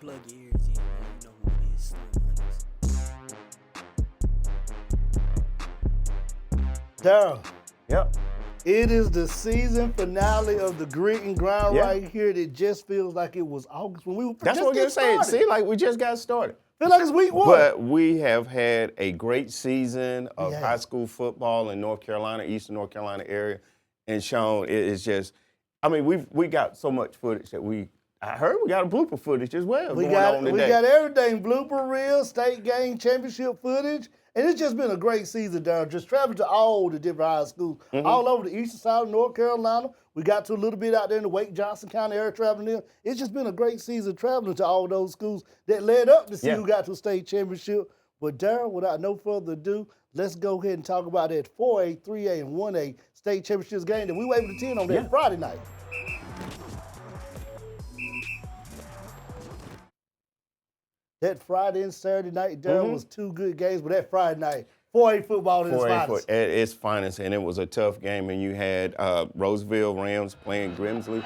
plug your ears in, man. You know who it is, Storm Hunters. Daryl, Yep. it is the season finale of the grit and grind Yeah. right here. That just feels like it was August when we were That's just what we're getting saying. started. See, like we just got started. Feel like it's week one. But we have had a great season of Yeah. high school football in North Carolina, Eastern North Carolina area. And Sean, it is just, I mean, we got so much footage that I heard we got a blooper footage as well We going got on today. everything, blooper reel, state game, championship footage. And it's just been a great season, Darryl. Just traveling to all the different high schools, all over the eastern side of North Carolina. We got to a little bit out there in the Wake Johnson County area traveling in. It's just been a great season traveling to all those schools that led up to see who got to a state championship. But Darryl, without no further ado, let's go ahead and talk about that 4A, 3A, and 1A state championships game that we were able to attend on that Friday night. That Friday and Saturday night, Darryl, was two good games, but that Friday night, 4A football in its finest. At its finest, and it was a tough game. And you had Rolesville Rams playing Grimsley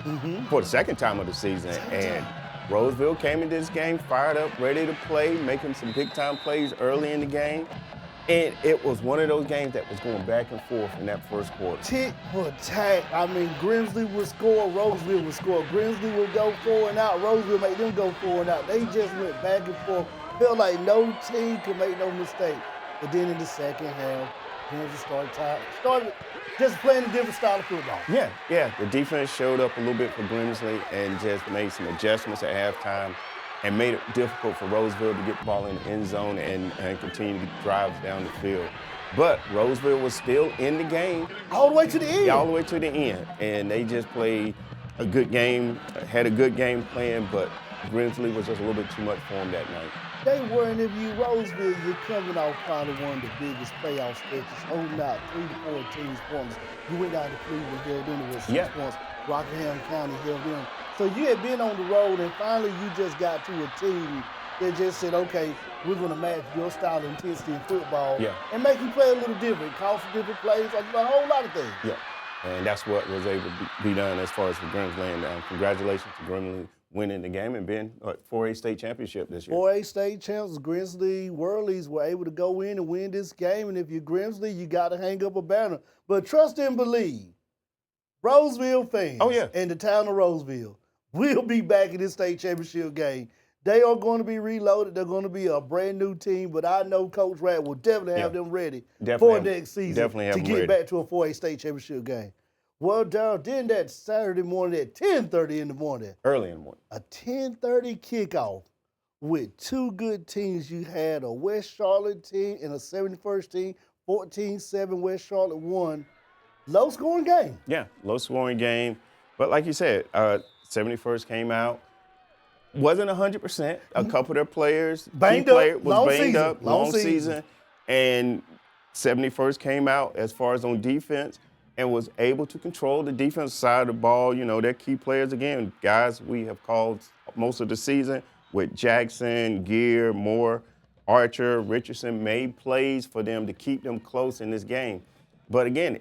for the second time of the season. And Rolesville came into this game fired up, ready to play, making some big-time plays early in the game. And it was one of those games that was going back and forth in that first quarter. Tick for tack. I mean, Grimsley would score, Rolesville would score. Grimsley would go 4 and out, Rolesville made them go 4 and out. They just went back and forth. Felt like no team could make no mistake. But then in the second half, Grimsley started just playing a different style of football. Yeah. The defense showed up a little bit for Grimsley and just made some adjustments at halftime and made it difficult for Rolesville to get the ball in the end zone and continue to get drives down the field. But Rolesville was still in the game. All the way to the end. Yeah, all the way to the end. And they just played a good game, had a good game plan, but Grimsley was just a little bit too much for them that night. They were, and if you Rolesville, you're coming off probably one of the biggest playoff stretches, holding out 3 to 4 teams points. You went down to Cleveland, held in with 6 points. Rockingham County held in. So you had been on the road, and finally you just got to a team that just said, okay, we're going to match your style of intensity in football and make you play a little different, call for different plays, like a whole lot of things. Yeah, and that's what was able to be done as far as for Grimsley. And congratulations to Grimsley winning the game and being 4A state championship this year. 4A state champs, Grimsley Whirlies were able to go in and win this game. And if you're Grimsley, you got to hang up a banner. But trust and believe, Roseville fans and the town of Roseville will be back in this state championship game. They are going to be reloaded. They're going to be a brand new team. But I know Coach Rat will definitely have them ready for next season to get back to a 4A state championship game. Well, Darryl, then that Saturday morning at 10:30 in the morning. Early in the morning. A 10:30 kickoff with two good teams. You had a West Charlotte team and a 71st team, 14-7 West Charlotte won. Low-scoring game. Yeah, low-scoring game. But like you said, 71st came out. Wasn't 100%. A couple of their players, banged up, long season. And 71st came out as far as on defense and was able to control the defensive side of the ball. You know, their key players, again, guys we have called most of the season with Jackson, Gear, Moore, Archer, Richardson, made plays for them to keep them close in this game. But again,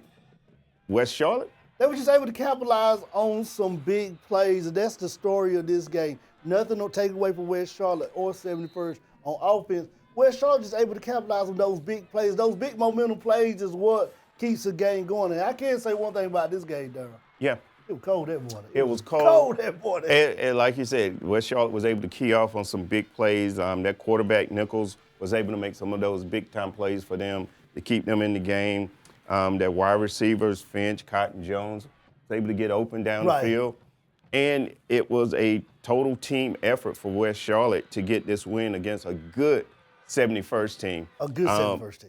West Charlotte, they were just able to capitalize on some big plays, and that's the story of this game. Nothing will take away from West Charlotte or 71st on offense. West Charlotte just able to capitalize on those big plays. Those big momentum plays is what keeps the game going. And I can't say one thing about this game, Darryl. Yeah. It was cold that morning. It was cold that morning. And like you said, West Charlotte was able to key off on some big plays. That quarterback, Nichols, was able to make some of those big-time plays for them to keep them in the game. Their wide receivers, Finch, Cotton, Jones, was able to get open down the field. And it was a total team effort for West Charlotte to get this win against a good 71st team. A good 71st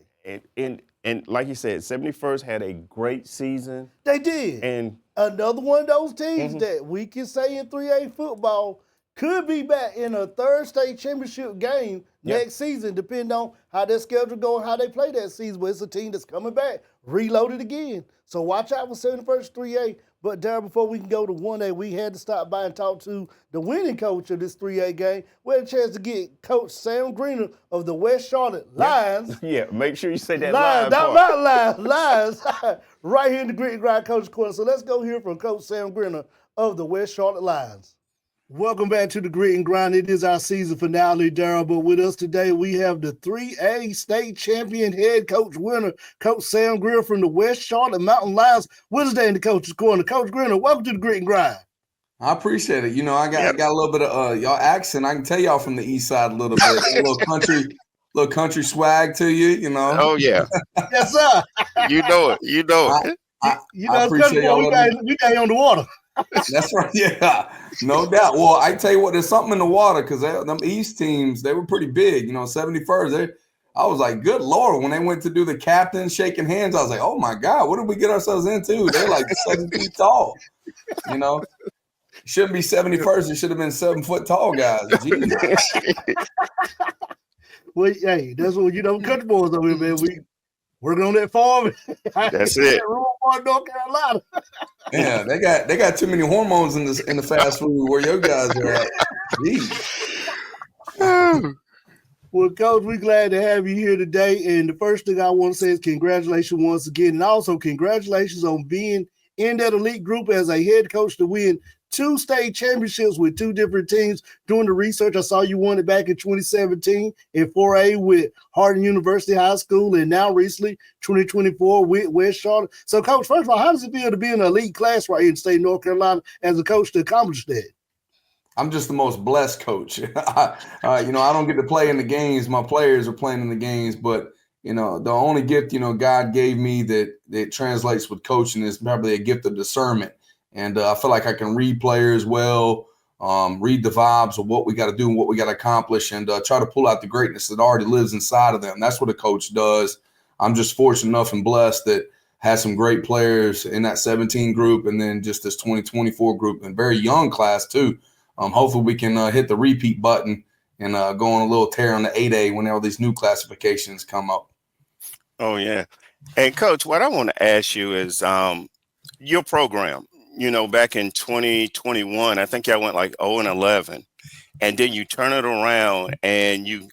team. And like you said, 71st had a great season. They did. And another one of those teams that we can say in 3A football could be back in a third state championship game next season, depending on how their schedule goes, how they play that season. But it's a team that's coming back, reloaded again. So watch out for 71st 3A. But, Darryl, before we can go to 1A, we had to stop by and talk to the winning coach of this 3A game. We had a chance to get Coach Sam Greiner of the West Charlotte Lions. Yeah, make sure you say that Lions, part. not Lions, right here in the Grit and Grind Coach Corner. So let's go hear from Coach Sam Greiner of the West Charlotte Lions. Welcome back to the Grit and Grind. It is our season finale, Darryl. But with us today, we have the 3A state champion head coach winner, Coach Sam Greer from the West Charlotte Mountain Lions. With us today in the coach's corner. Coach Greiner, welcome to the Grit and Grind. I appreciate it. You know, I got a little bit of y'all accent. I can tell y'all from the east side a little bit. A little country swag to you, you know. Oh yeah. Yes, sir. You know it. I appreciate y'all. We got you on the water. That's right. Yeah, no doubt. Well, I tell you what, there's something in the water because them East teams, they were pretty big. You know, 71st. I was like, good Lord, when they went to do the captain shaking hands, I was like, oh my God, what did we get ourselves into? They're like 7 feet tall. You know, shouldn't be 71st. It should have been 7 foot tall guys. Well, hey, that's what country boys over here, man. We working on that farm. That's it. North Carolina. Yeah, they got too many hormones in the fast food where your guys are at. Jeez. Well, Coach, we're glad to have you here today. And the first thing I want to say is congratulations once again. And also congratulations on being in that elite group as a head coach to win 2 state championships with 2 different teams. Doing the research, I saw you won it back in 2017 in 4A with Hardin University High School, and now recently 2024 with West Charlotte. So, Coach, first of all, how does it feel to be in an elite class right here in the state of North Carolina as a coach to accomplish that? I'm just the most blessed coach. I don't get to play in the games. My players are playing in the games, but the only gift God gave me that translates with coaching is probably a gift of discernment. And I feel like I can read players well, read the vibes of what we got to do and what we got to accomplish, and try to pull out the greatness that already lives inside of them. That's what a coach does. I'm just fortunate enough and blessed that has some great players in that 17 group, and then just this 2024 group, and very young class too. Hopefully we can hit the repeat button and go on a little tear on the 8A when all these new classifications come up. Oh yeah. And Coach, what I want to ask you is your program. Back in 2021, I think y'all went like 0-11, and then you turn it around, and you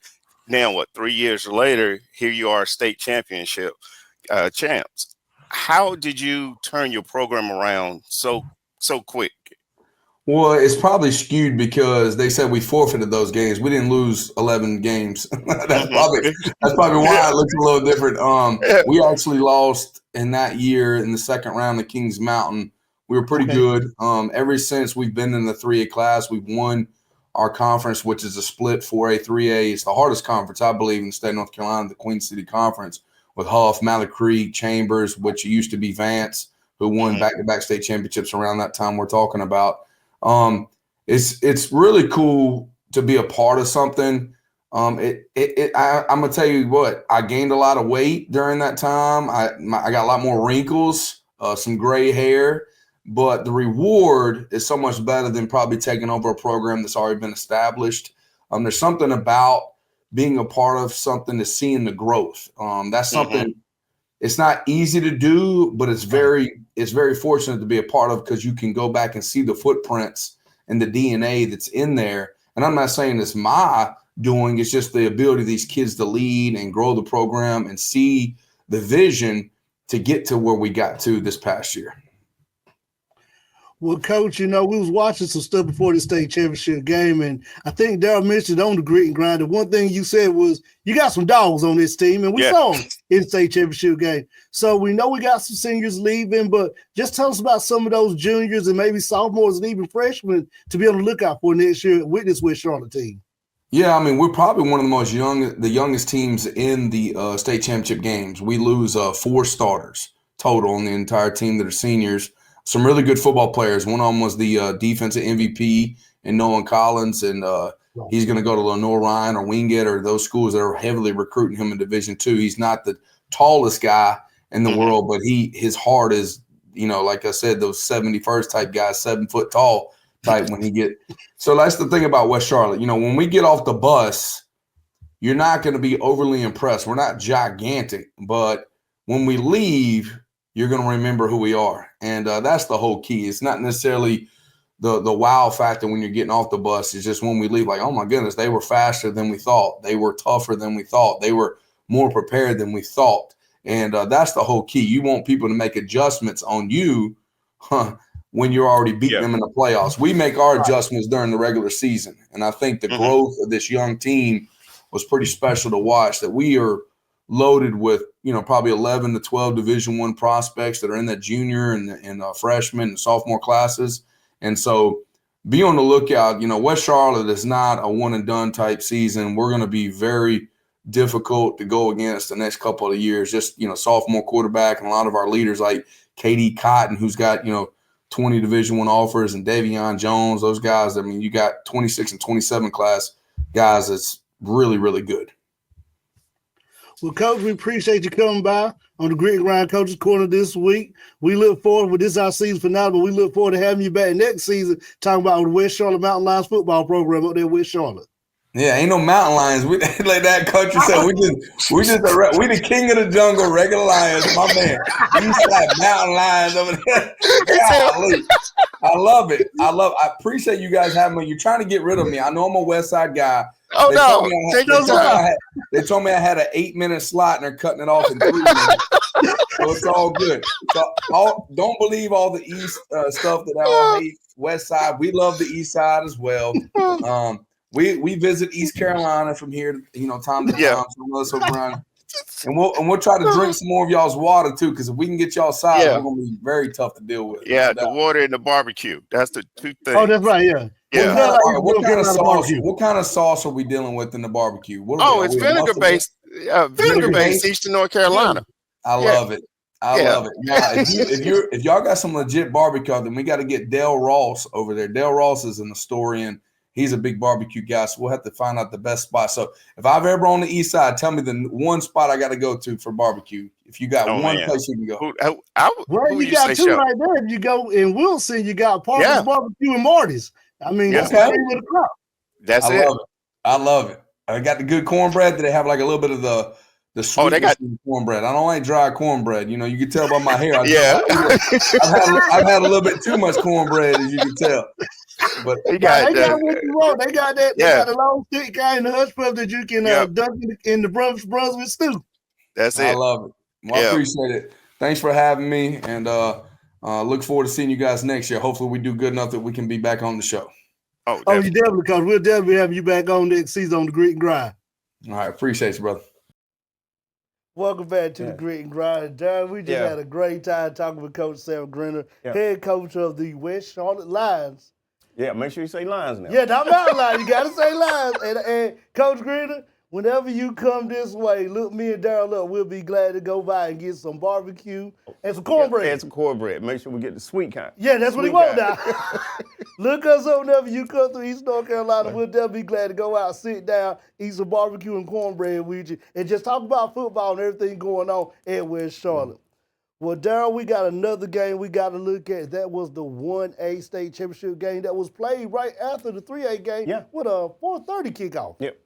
now 3 years later, here you are, state championship champs. How did you turn your program around so quick? Well, it's probably skewed because they said we forfeited those games. We didn't lose 11 games. That's probably why it looks a little different. We actually lost in that year in the second round of Kings Mountain. We were pretty good. Ever since we've been in the 3A class, we've won our conference, which is a split 4A, 3A. It's the hardest conference, I believe, in the state of North Carolina, the Queen City Conference, with Huff, Mallard Creek, Chambers, which used to be Vance, who won back-to-back state championships around that time we're talking about. It's really cool to be a part of something. I'm gonna tell you what, I gained a lot of weight during that time. I got a lot more wrinkles, some gray hair, but the reward is so much better than probably taking over a program that's already been established. There's something about being a part of something, to seeing the growth. That's something. It's not easy to do, but it's very fortunate to be a part of, because you can go back and see the footprints and the DNA that's in there. And I'm not saying it's my doing, it's just the ability of these kids to lead and grow the program and see the vision to get to where we got to this past year. Well, Coach, we was watching some stuff before the state championship game, and I think Darryl mentioned on the Grit and Grind, and one thing you said was you got some dogs on this team, and we saw them in the state championship game. So we know we got some seniors leaving, but just tell us about some of those juniors and maybe sophomores and even freshmen to be on the lookout for next year with this West Charlotte team. Yeah, I mean, we're probably one of the youngest teams in the state championship games. We lose 4 starters total on the entire team that are seniors. Some really good football players. One of them was the defensive MVP in Nolan Collins, and he's going to go to Lenore Ryan or Wingate or those schools that are heavily recruiting him in Division II. He's not the tallest guy in the world, but his heart is, like I said, those 71st type guys, 7 foot tall type when he get. So that's the thing about West Charlotte. When we get off the bus, you're not going to be overly impressed. We're not gigantic, but when we leave, you're going to remember who we are. And that's the whole key. It's not necessarily the wow factor when you're getting off the bus. It's just when we leave, like, oh, my goodness, they were faster than we thought. They were tougher than we thought. They were more prepared than we thought. And that's the whole key. You want people to make adjustments on you when you're already beating them in the playoffs. We make our adjustments during the regular season. And I think the growth of this young team was pretty special to watch, that we are loaded with, probably 11 to 12 Division I prospects that are in that junior and freshman and sophomore classes. And so be on the lookout. West Charlotte is not a one and done type season. We're going to be very difficult to go against the next couple of years. Just, sophomore quarterback and a lot of our leaders like KD Cotton, who's got, 20 Division I offers, and Davion Jones, those guys. I mean, you got 26 and 27 class guys that's really, really good. Well, Coach, we appreciate you coming by on the Grit and Grind Coaches Corner this week. We look forward, with this our season finale, but we look forward to having you back next season talking about the West Charlotte Mountain Lions football program up there in West Charlotte. Yeah, ain't no mountain lions. We like that country said. We the king of the jungle, regular lions, my man. You said mountain lions over there. Golly. I love it. I appreciate you guys having me. You're trying to get rid of me. I know I'm a West Side guy. Oh, They told me I had an 8-minute slot and they're cutting it off in 3 minutes. So it's all good. So don't believe all the East stuff that I hate. West Side, we love the East Side as well. We visit East Carolina from here, time to time. Some of us will run. And we'll try to drink some more of y'all's water too, because if we can get y'all solid, we're gonna be very tough to deal with. Yeah, the water and the barbecue. That's the two things. Oh, that's right. Yeah. Yeah. What kind of sauce are we dealing with in the barbecue? It's vinegar based. Vinegar based, Eastern North Carolina. I love it. I love it. Now, if y'all got some legit barbecue, then we got to get Dale Ross over there. Dale Ross is an historian. He's a big barbecue guy, so we'll have to find out the best spot. So if I've ever on the East Side, tell me the one spot I got to go to for barbecue. If you got place you can go. You got two right there. If you go in Wilson, you got Parker's Barbecue and Marty's. I mean, that's the name of the crop. That's it. I love it. I got the good cornbread. They have like a little bit of the sweetness in cornbread. I don't like dry cornbread. You can tell by my hair. I've had a little bit too much cornbread, as you can tell. But they got what you want. They got that. They got a long thick guy in the hush puff that you can dunk in the Brunswick stew. That's it. I love it. Well, I appreciate it. Thanks for having me, and look forward to seeing you guys next year. Hopefully, we do good enough that we can be back on the show. You definitely, because we'll definitely have you back on next season on the Grit and Grind. All right, appreciate you, brother. Welcome back to the Grit and Grind. Darren, we just had a great time talking with Coach Sam Greiner, head coach of the West Charlotte Lions. Yeah, make sure you say Lions now. Yeah, not Mountain Lions. You got to say Lions. And Coach Greiner, whenever you come this way, look me and Darryl up. We'll be glad to go by and get some barbecue and some cornbread. And some cornbread. Make sure we get the sweet kind. Yeah, that's what he want now. Look us up whenever you come through East North Carolina. We'll definitely be glad to go out, sit down, eat some barbecue and cornbread with you, and just talk about football and everything going on at West Charlotte. Well, Darryl, we got another game we got to look at. That was the 1A state championship game that was played right after the 3A game with a 4:30 kickoff. Yep.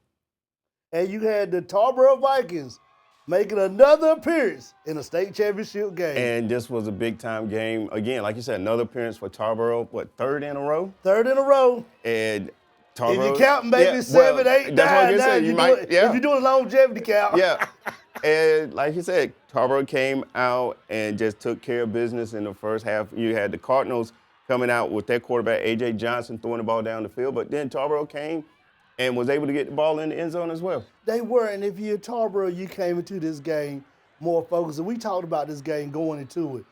And you had the Tarboro Vikings making another appearance in a state championship game. And this was a big-time game. Again, like you said, another appearance for Tarboro, third in a row? Third in a row. And Tarboro. If you're counting maybe 7, 8, 9, if you're doing a longevity count. Yeah. And like you said, Tarboro came out and just took care of business in the first half. You had the Cardinals coming out with their quarterback, A.J. Johnson, throwing the ball down the field. But then Tarboro came and was able to get the ball in the end zone as well. They were, and if you're Tarboro, you came into this game more focused. And we talked about this game going into it.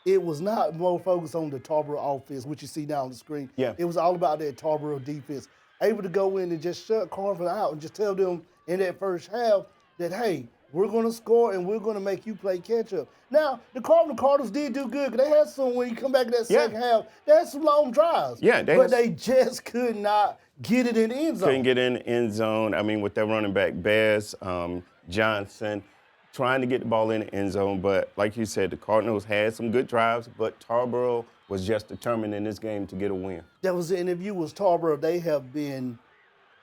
It was not more focused on the Tarboro offense, which you see now on the screen. Yeah. It was all about that Tarboro defense. Able to go in and just shut Corvian out and just tell them in that first half that, hey, we're going to score and we're going to make you play catch-up. Now, the Cardinals did do good because they had some, when you come back in that second half, they had some long drives. Yeah, they just could not get it in the end zone. Couldn't get in the end zone. I mean, with their running back, Bears, Johnson, trying to get the ball in the end zone. But like you said, the Cardinals had some good drives, but Tarboro was just determined in this game to get a win. That was it. And if you was Tarboro, they have been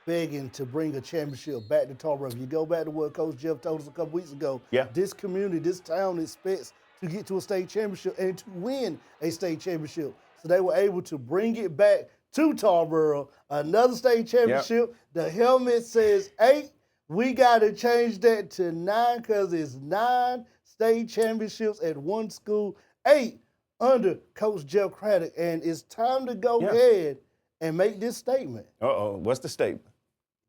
begging to bring a championship back to Tarboro. If you go back to what Coach Jeff told us a couple weeks ago, this community, this town expects to get to a state championship and to win a state championship. So they were able to bring it back to Tarboro, another state championship. The helmet says 8. We got to change that to 9 because it's 9 state championships at one school. 8 under Coach Jeff Craddock, and it's time to go ahead and make this statement. What's the statement?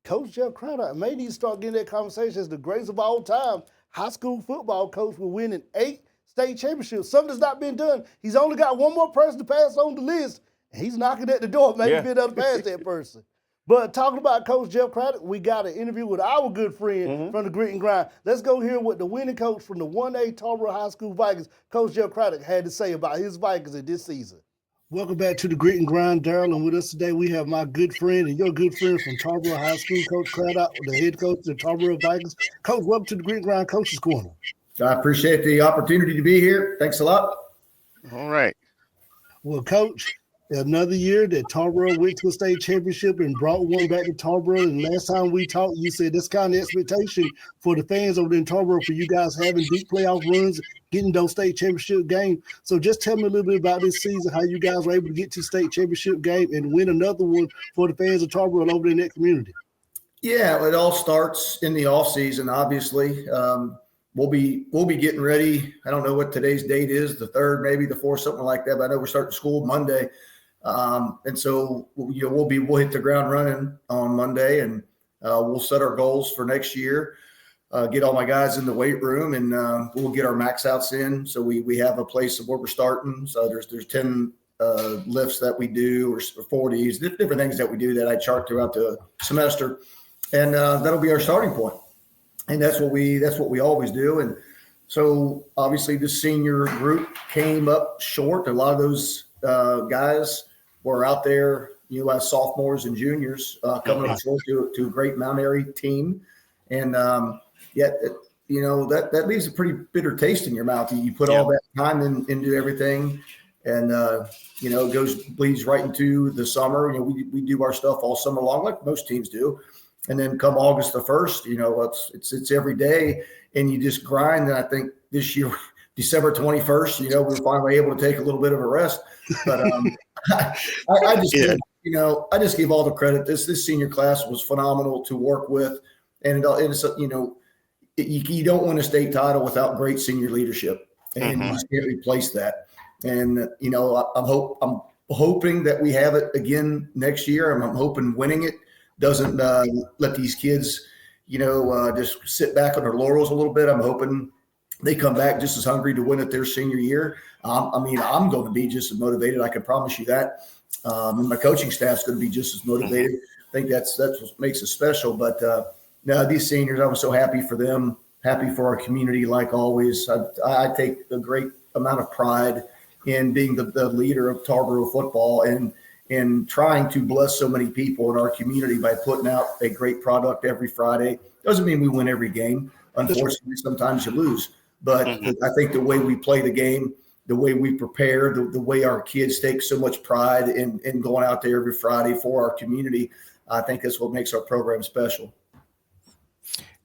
Coach Jeff Craddock may need to start getting that conversation as the greatest of all time high school football coach for winning 8 state championships. Something that's not been done. He's only got one more person to pass on the list, and he's knocking at the door, maybe being able to pass that person. But talking about Coach Jeff Craddock, we got an interview with our good friend from the Grit and Grind. Let's go hear what the winning coach from the 1A Tarboro High School Vikings, Coach Jeff Craddock, had to say about his Vikings in this season. Welcome back to the Grit and Grind, Daryl, and with us today we have my good friend and your good friend from Tarboro High School, Coach Craddock, the head coach of the Tarboro Vikings. Coach, welcome to the Grit and Grind Coach's Corner. I appreciate the opportunity to be here. Thanks a lot. All right. Well, Coach, another year that Tarboro went to a state championship and brought one back to Tarboro. And last time we talked, you said this kind of expectation for the fans over there in Tarboro for you guys having deep playoff runs, getting those state championship games. So just tell me a little bit about this season, how you guys were able to get to state championship game and win another one for the fans of Tarboro over there in that community. Yeah, it all starts in the off season, obviously. We'll be getting ready. I don't know what today's date is, the 3rd, maybe the 4th, something like that. But I know we're starting school Monday. And so we'll hit the ground running on Monday, and we'll set our goals for next year. Get all my guys in the weight room, and we'll get our max outs in. So we have a place of where we're starting. So there's 10 lifts that we do, or 40s, different things that we do that I chart throughout the semester, and that'll be our starting point. And that's what we always do. And so obviously the senior group came up short. A lot of those guys were out there, as sophomores and juniors coming up short to a great Mount Airy team. And yet, that leaves a pretty bitter taste in your mouth. You put all that time into everything, and it bleeds right into the summer. We do our stuff all summer long, like most teams do. And then come August the 1st, it's every day, and you just grind. And I think this year, December 21st, we were finally able to take a little bit of a rest. But I just give all the credit. This senior class was phenomenal to work with, and it's you don't win a state title without great senior leadership, and you just can't replace that. And I'm hoping that we have it again next year. I'm hoping winning it doesn't let these kids, just sit back on their laurels a little bit. I'm hoping they come back just as hungry to win it their senior year. I'm going to be just as motivated. I can promise you that. And my coaching staff's going to be just as motivated. I think that's what makes it special. But no, these seniors, I was so happy for them, happy for our community, like always. I take a great amount of pride in being the leader of Tarboro football and trying to bless so many people in our community by putting out a great product every Friday. Doesn't mean we win every game. Unfortunately, sometimes you lose. But I think the way we play the game, the way we prepare, the way our kids take so much pride in going out there every Friday for our community, I think that's what makes our program special.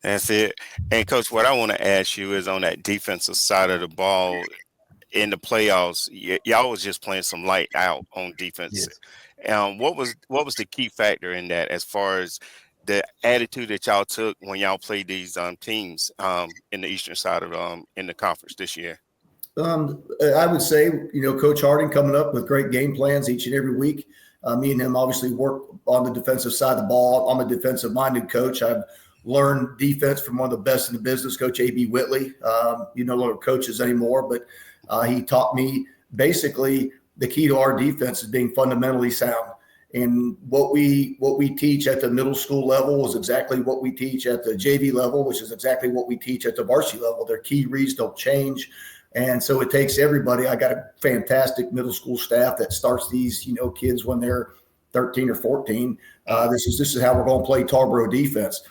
That's it. And, Coach, what I want to ask you is on that defensive side of the ball, in the playoffs, y'all was just playing some light out on defense. Yes. What was the key factor in that, as far as the attitude that y'all took when y'all played these teams in the eastern side of in the conference this year? I would say, Coach Harding coming up with great game plans each and every week. Me and him obviously work on the defensive side of the ball. I'm a defensive-minded coach. I've learned defense from one of the best in the business, Coach A.B. Whitley. No longer coaches anymore, but he taught me basically the key to our defense is being fundamentally sound. And what we teach at the middle school level is exactly what we teach at the JV level, which is exactly what we teach at the varsity level. Their key reads don't change. And so it takes everybody. I got a fantastic middle school staff that starts these, kids when they're 13 or 14. This is how we're going to play Tarboro defense.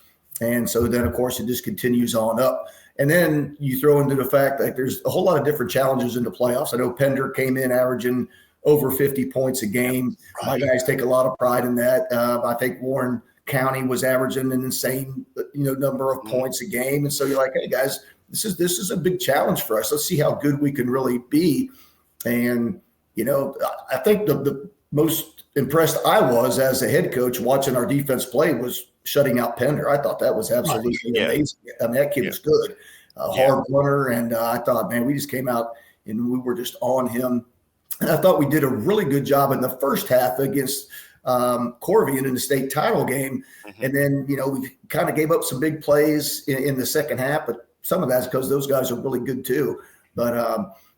And so then, of course, it just continues on up. And then you throw into the fact that there's a whole lot of different challenges in the playoffs. I know Pender came in averaging over 50 points a game. My guys take a lot of pride in that. I think Warren County was averaging an insane, number of points a game. And so you're like, hey, guys, this is a big challenge for us. Let's see how good we can really be. And, I think the most impressed I was as a head coach watching our defense play was shutting out Pender. I thought that was absolutely amazing. I mean, that kid was good, hard runner. And I thought, man, we just came out and we were just on him And I thought we did a really good job in the first half against Corvian in the state title game. Mm-hmm. And then, we kind of gave up some big plays in the second half, but some of that's because those guys are really good too. But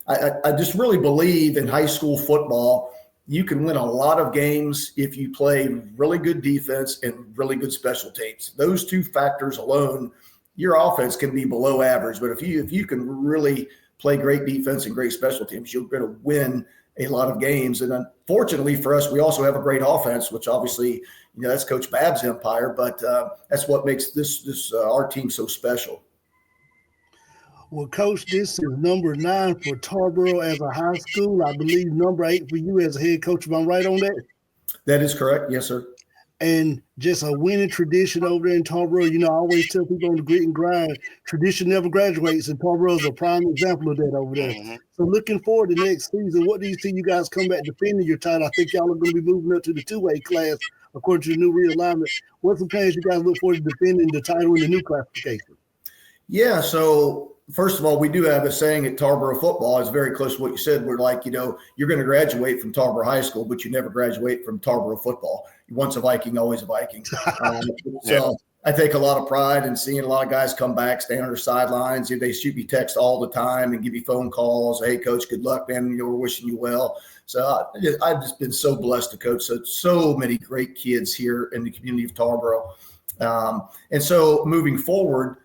I just really believe in high school football, you can win a lot of games if you play really good defense and really good special teams. Those two factors alone, your offense can be below average. But if you can really play great defense and great special teams, you're going to win a lot of games. And unfortunately for us, we also have a great offense, which obviously, that's Coach Babb's empire. But that's what makes this our team so special. Well, Coach, this is number 9 for Tarboro as a high school. I believe number 8 for you as a head coach. Am I right on that? That is correct. Yes, sir. And just a winning tradition over there in Tarboro. I always tell people on the grit and grind, tradition never graduates, and Tarboro is a prime example of that over there. Mm-hmm. So looking forward to next season, what do you see you guys come back defending your title? I think y'all are going to be moving up to the 2A class according to the new realignment. What's the plans you guys look forward to defending the title in the new classification? Yeah, so first of all, we do have a saying at Tarboro football. It's very close to what you said. We're like, you're going to graduate from Tarboro High School, but you never graduate from Tarboro football. Once a Viking, always a Viking. So I take a lot of pride in seeing a lot of guys come back, stand on their sidelines. They shoot me text all the time and give me phone calls. Hey, Coach, good luck, man. We're wishing you well. So I've just been so blessed to coach so many great kids here in the community of Tarboro. And so moving forward,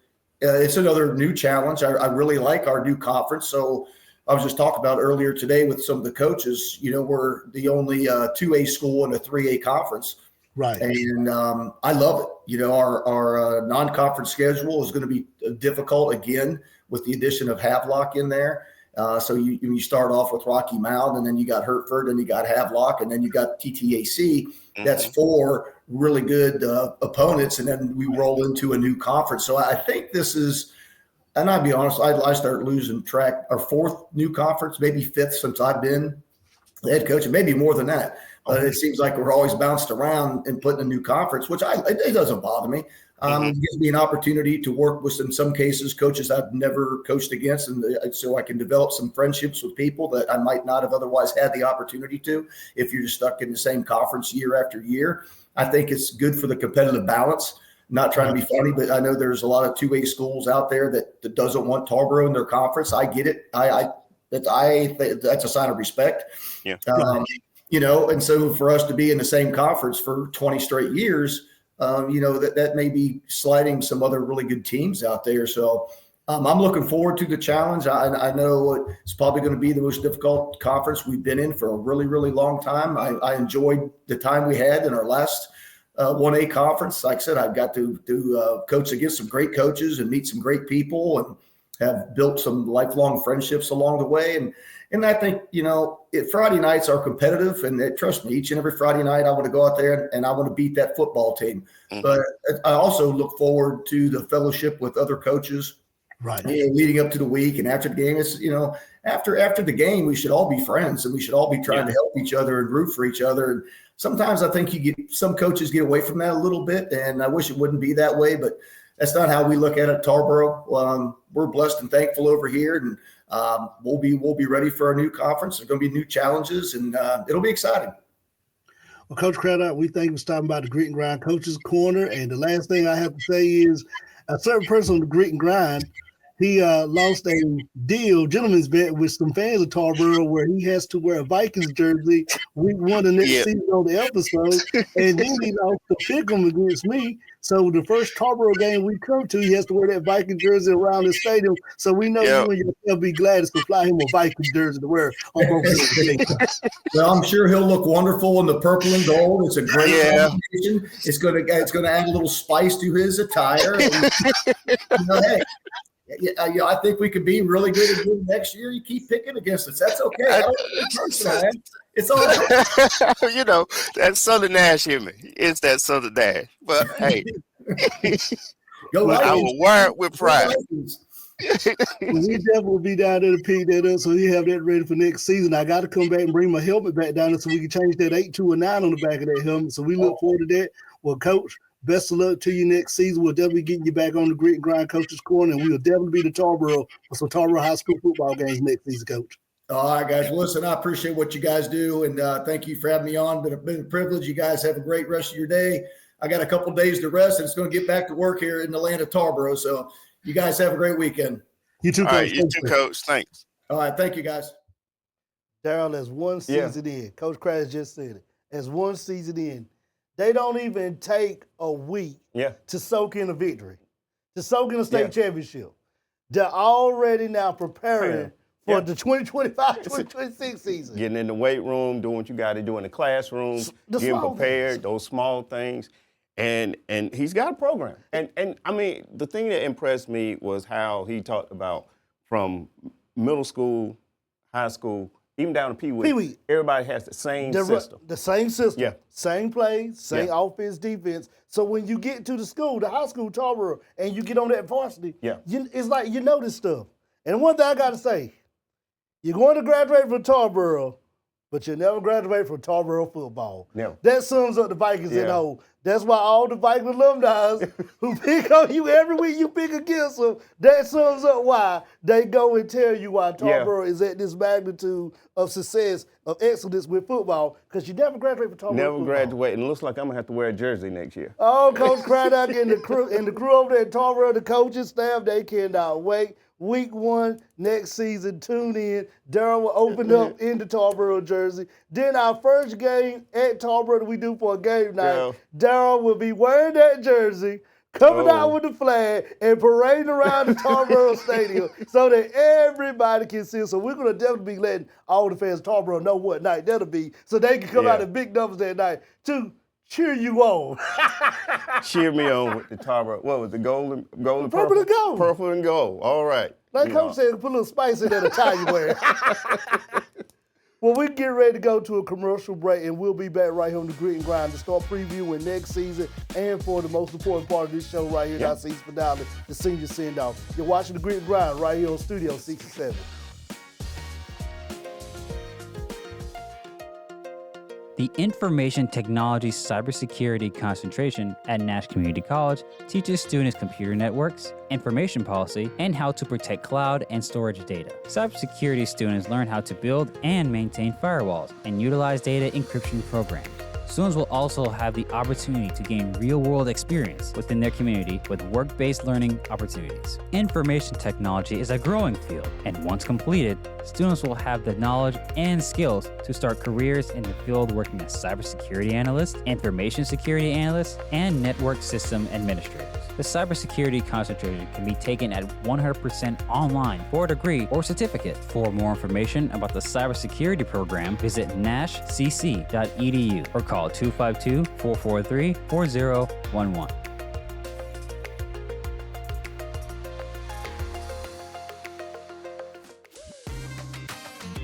it's another new challenge. I really like our new conference. So I was just talking about earlier today with some of the coaches, we're the only 2A school in a 3A conference. Right. And I love it. Our non-conference schedule is going to be difficult again with the addition of Havelock in there. So you start off with Rocky Mount, and then you got Hertford, and you got Havelock, and then you got TTAC. Mm-hmm. That's 4 really good opponents, and then we roll into a new conference. So I think this is, and I'll be honest, I start losing track. Our 4th new conference, maybe 5th since I've been the head coach, and maybe more than that. But it seems like we're always bounced around and put in a new conference, which it doesn't bother me. It gives me an opportunity to work with, in some cases, coaches I've never coached against, and so I can develop some friendships with people that I might not have otherwise had the opportunity to if you're just stuck in the same conference year after year. I think it's good for the competitive balance. Not trying to be funny, but I know there's a lot of 2A schools out there that doesn't want Tarboro in their conference. I get it. That's a sign of respect. Yeah. And so for us to be in the same conference for 20 straight years, that may be sliding some other really good teams out there. So I'm looking forward to the challenge. I know it's probably going to be the most difficult conference we've been in for a really, really long time. I enjoyed the time we had in our last 1A conference. Like I said, I've got to coach against some great coaches and meet some great people and have built some lifelong friendships along the way. And I think, Friday nights are competitive, and trust me, each and every Friday night I want to go out there and I want to beat that football team. Mm-hmm. But I also look forward to the fellowship with other coaches. Right. Leading up to the week and after the game, it's, after the game, we should all be friends and we should all be trying to help each other and root for each other. And sometimes I think some coaches get away from that a little bit, and I wish it wouldn't be that way, but that's not how we look at it, Tarboro. We're blessed and thankful over here, and we'll be ready for our new conference. There's going to be new challenges, and it'll be exciting. Well, Coach Craddock, we thank you for stopping by the Grit and Grind Coaches Corner. And the last thing I have to say is a certain person on the Grit and Grind, he lost a gentleman's bet with some fans of Tarboro where he has to wear a Vikings jersey week 1 the next season on the episode. And then he lost the pick'em against me. So the first Tarboro game we come to, he has to wear that Viking jersey around the stadium. So we know you and yourself be glad to supply him a Viking jersey to wear on both games. Well, I'm sure he'll look wonderful in the purple and gold. It's a great combination. It's going to add a little spice to his attire. And, I think we could be really good again next year. You keep picking against us. That's okay. It's all right. That Southern Nash in me. It's that Southern Nash. But hey, I will wear it with pride. We definitely will be down there to pick that up, so we have that ready for next season. I got to come back and bring my helmet back down there so we can change that 8 to a 9 on the back of that helmet. So we look forward to that. Well, Coach, best of luck to you next season. We'll definitely get you back on the Grit and Grind Coaches Corner, and we will definitely be the Tarboro for some Tarboro High School football games next season, Coach. All right, guys. Well, listen, I appreciate what you guys do, and thank you for having me on. Been a privilege. You guys have a great rest of your day. I got a couple days to rest, and it's going to get back to work here in the land of Tarboro. So you guys have a great weekend. You too, Coach. All right, you too, Coach. Thanks. All right, thank you, guys. Daryl, as one season in, Coach Craddock just said it, as one season in, they don't even take a week to soak in a victory, to soak in a state championship. They're already now preparing for the 2025-2026 season. Getting in the weight room, doing what you got to do in the classroom, getting prepared, those small things. And he's got a program. And I mean, the thing that impressed me was how he talked about from middle school, high school, even down to Pee Wee, everybody has the same system. The same system. Same plays, same offense, defense. So when you get to the school, the high school, Tarboro, and you get on that varsity, it's like you know this stuff. And one thing I got to say, you're going to graduate from Tarboro, but you'll never graduate from Tarboro football. Never. That sums up the Vikings in whole. That's why all the Viking alumni who pick on you every week, you pick against them, that sums up why they go and tell you why Tarboro is at this magnitude of success, of excellence with football, because you never graduate from Tarboro Never football. Graduate, and it looks like I'm going to have to wear a jersey next year. Oh, Coach Craddock and the crew over there at Tarboro, the coaching staff, they cannot wait. Week 1 next season, tune in. Daryl will open up in the Tarboro jersey. Then our first game at Tarboro that we do for a game night, Daryl will be wearing that jersey, coming out with the flag, and parading around the Tarboro Stadium so that everybody can see it. So we're going to definitely be letting all the fans of Tarboro know what night that'll be so they can come out in big numbers that night to cheer you on. Cheer me on with the Tarboro. What was the golden Purple and gold. Purple and gold. All right. Like Coach said, put a little spice in that attire you wear. Well, we get ready to go to a commercial break, and we'll be back right here on the Grit and Grind to start previewing next season and for the most important part of this show right here, our season finale, the senior send-off. You're watching the Grit and Grind right here on Studio 67. The Information Technology Cybersecurity concentration at Nash Community College teaches students computer networks, information policy, and how to protect cloud and storage data. Cybersecurity students learn how to build and maintain firewalls and utilize data encryption programs. Students will also have the opportunity to gain real-world experience within their community with work-based learning opportunities. Information technology is a growing field, and once completed, students will have the knowledge and skills to start careers in the field working as cybersecurity analysts, information security analysts, and network system administrators. The cybersecurity concentration can be taken at 100% online for a degree or certificate. For more information about the cybersecurity program, visit nashcc.edu or call 252-443-4011.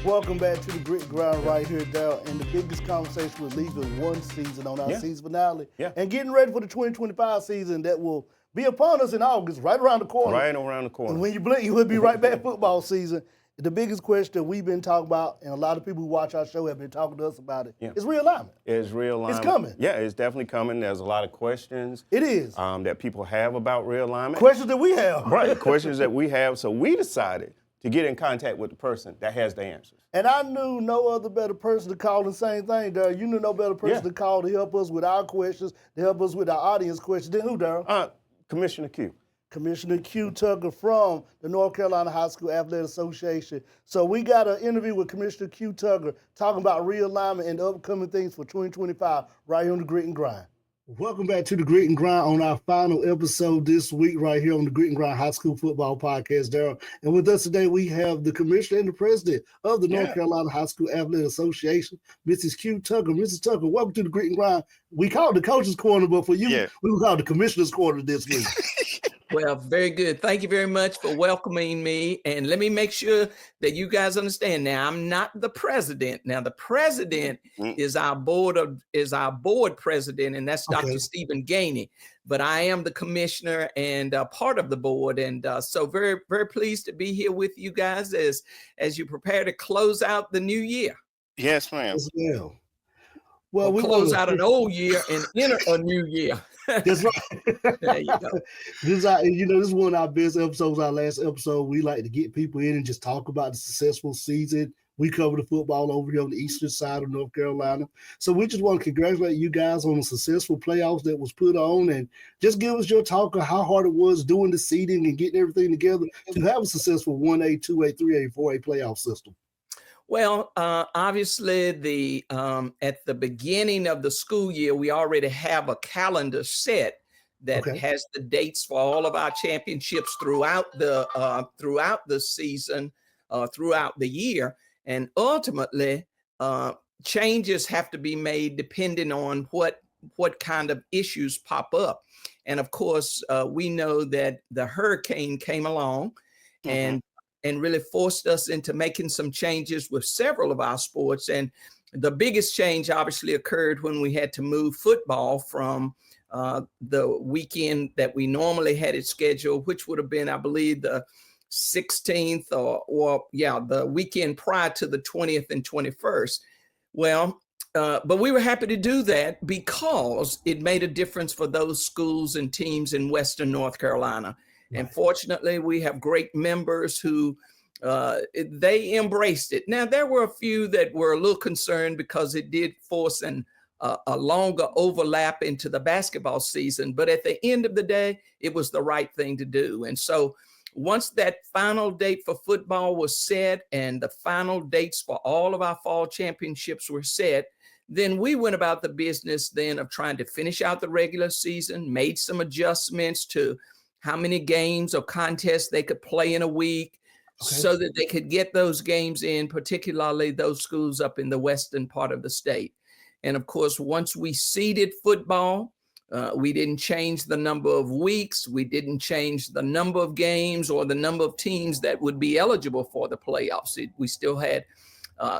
Welcome back to the Grit and Grind right here, Daryl. And the biggest conversation we're leaving one season on our season finale and getting ready for the 2025 season that will be upon us in August, right around the corner. Right around the corner. And when you blink, you will be right back football season. The biggest question we've been talking about, and a lot of people who watch our show have been talking to us about it, is realignment. It's realignment. It's coming. Yeah, it's definitely coming. There's a lot of questions. It is. That people have about realignment. Questions that we have. Right, questions that we have. So we decided to get in contact with the person that has the answers. And I knew no other better person to call the same thing, Daryl. You knew no better person to call to help us with our questions, to help us with our audience questions than who, Daryl? Commissioner Q. Commissioner Q Tucker from the North Carolina High School Athletic Association. So we got an interview with Commissioner Q Tucker talking about realignment and the upcoming things for 2025 right here on the Grit and Grind. Welcome back to the Grit and Grind on our final episode this week right here on the Grit and Grind High School Football Podcast, Daryl. And with us today, we have the Commissioner and the President of the North Carolina High School Athletic Association, Mrs. Q Tucker. Mrs. Tucker, welcome to the Grit and Grind. We called the Coach's Corner, but for you, we will call the Commissioner's Corner this week. Well, very good. Thank you very much for welcoming me. And let me make sure that you guys understand now, I'm not the president. Now, the president is our board president, and that's Dr. Stephen Greiner. But I am the commissioner and part of the board. And so very, very pleased to be here with you guys as you prepare to close out the new year. Yes, ma'am. Yes, well, we close out an old year and enter a new year. That's right. There you go. This is one of our best episodes, our last episode. We like to get people in and just talk about the successful season We cover the football over here on the eastern side of North Carolina. So we just want to congratulate you guys on the successful playoffs that was put on, and just give us your talk of how hard it was doing the seeding and getting everything together to have a successful 1A, 2A, 3A, 4A playoff system. Well, obviously, at the beginning of the school year, we already have a calendar set that has the dates for all of our championships throughout the season, throughout the year, and ultimately, changes have to be made depending on what kind of issues pop up. And of course, we know that the hurricane came along, and really forced us into making some changes with several of our sports. And the biggest change obviously occurred when we had to move football from the weekend that we normally had it scheduled, which would have been, I believe, the 16th or the weekend prior to the 20th and 21st. Well, but we were happy to do that because it made a difference for those schools and teams in Western North Carolina. And fortunately, we have great members who they embraced it. Now, there were a few that were a little concerned because it did force a longer overlap into the basketball season. But at the end of the day, it was the right thing to do. And so once that final date for football was set and the final dates for all of our fall championships were set, then we went about the business then of trying to finish out the regular season, made some adjustments to how many games or contests they could play in a week so that they could get those games in, particularly those schools up in the western part of the state. And of course, once we seeded football, we didn't change the number of weeks. We didn't change the number of games or the number of teams that would be eligible for the playoffs. We still had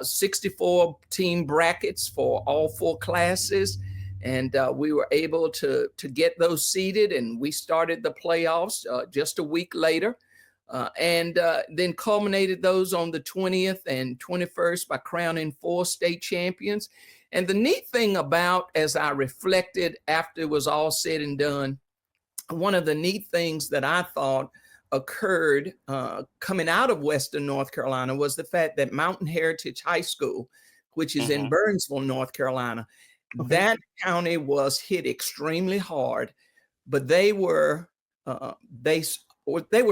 64 team brackets for all 4 classes. And we were able to get those seeded, and we started the playoffs just a week later, and then culminated those on the 20th and 21st by crowning 4 state champions. And the neat thing about, as I reflected after it was all said and done, one of the neat things that I thought occurred coming out of Western North Carolina was the fact that Mountain Heritage High School, which is in Burnsville, North Carolina, that county was hit extremely hard, but they were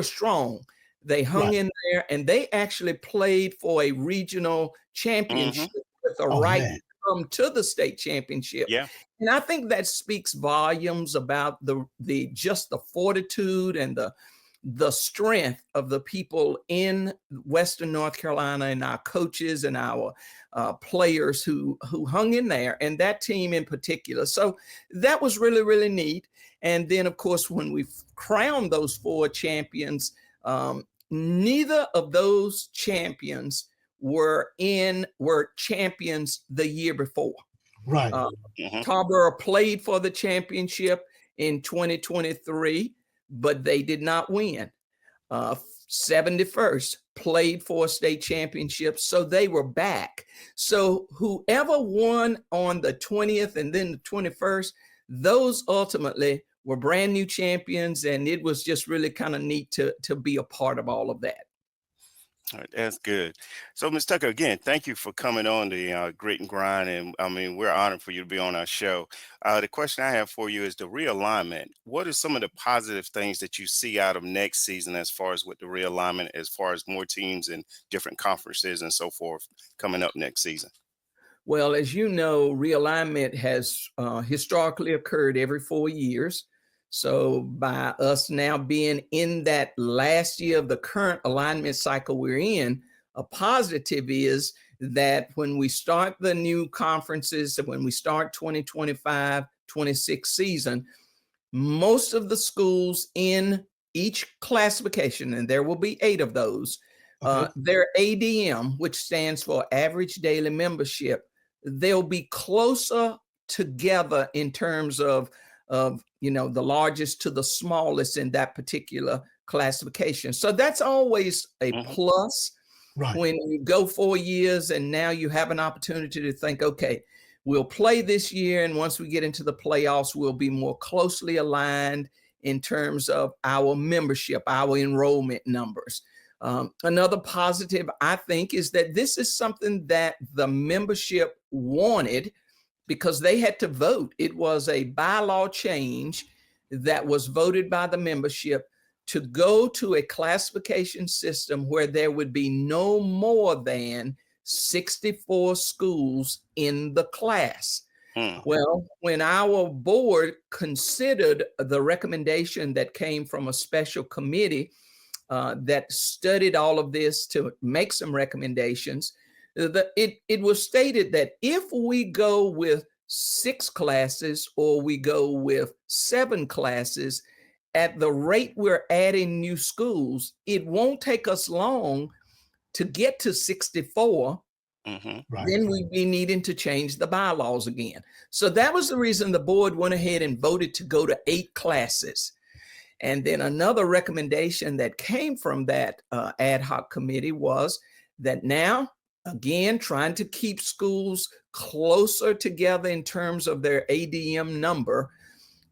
strong. They hung in there, and they actually played for a regional championship with a to come to the state championship. Yeah. And I think that speaks volumes about the just the fortitude and the strength of the people in Western North Carolina and our coaches and our players who hung in there, and that team in particular. So that was really, really neat. And then, of course, when we crowned those 4 champions, neither of those champions were champions the year before. Right. Tarboro played for the championship in 2023, but they did not win. 71st played for a state championship, so they were back. So whoever won on the 20th and then the 21st, those ultimately were brand new champions, and it was just really kind of neat to be a part of all of that. All right, that's good. So, Ms. Tucker, again, thank you for coming on the Grit and Grind, and I mean, we're honored for you to be on our show. The question I have for you is the realignment. What are some of the positive things that you see out of next season as far as with the realignment, as far as more teams and different conferences and so forth coming up next season? Well, as you know, realignment has historically occurred every 4 years. So by us now being in that last year of the current alignment cycle we're in, a positive is that when we start the new conferences, when we start 2025-26 season, most of the schools in each classification, and there will be 8 of those, their ADM, which stands for average daily membership, they'll be closer together in terms of the largest to the smallest in that particular classification. So that's always a plus when you go 4 years and now you have an opportunity to think, okay, we'll play this year, and once we get into the playoffs, we'll be more closely aligned in terms of our membership, our enrollment numbers. Another positive, I think, is that this is something that the membership wanted because they had to vote. It was a bylaw change that was voted by the membership to go to a classification system where there would be no more than 64 schools in the class. Well, when our board considered the recommendation that came from a special committee that studied all of this to make some recommendations, it was stated that if we go with 6 classes or we go with 7 classes, at the rate we're adding new schools, it won't take us long to get to 64. Right. Then we'd be needing to change the bylaws again. So that was the reason the board went ahead and voted to go to 8 classes. And then another recommendation that came from that ad hoc committee was that now, again, trying to keep schools closer together in terms of their ADM number,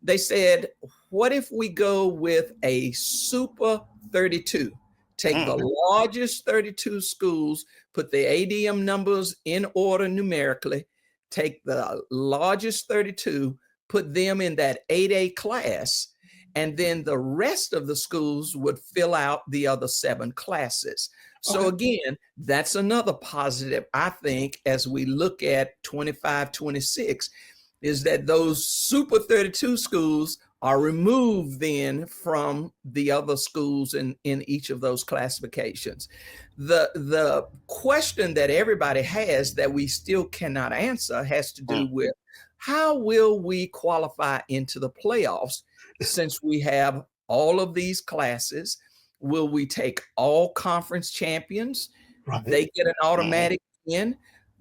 they said, what if we go with a super 32? Take the largest 32 schools, put the ADM numbers in order numerically, take the largest 32, put them in that 8A class, and then the rest of the schools would fill out the other 7 classes. So again, that's another positive, I think, as we look at 25, 26, is that those super 32 schools are removed then from the other schools in each of those classifications. The question that everybody has that we still cannot answer has to do with how will we qualify into the playoffs since we have all of these classes? Will we take all conference champions? Right. They get an automatic in.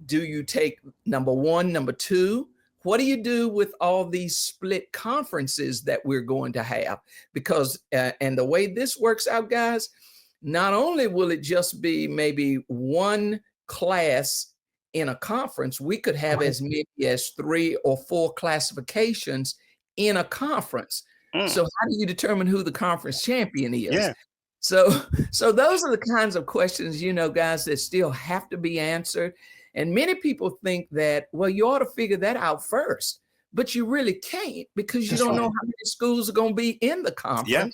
Do you take number 1, number 2? What do you do with all these split conferences that we're going to have? Because, and the way this works out, guys, not only will it just be maybe 1 class in a conference, we could have as many as 3 or 4 classifications in a conference. So how do you determine who the conference champion is? Yeah. So those are the kinds of questions, you know, guys, that still have to be answered. And many people think that, well, you ought to figure that out first, but you really can't because you don't know how many schools are going to be in the conference. Yeah.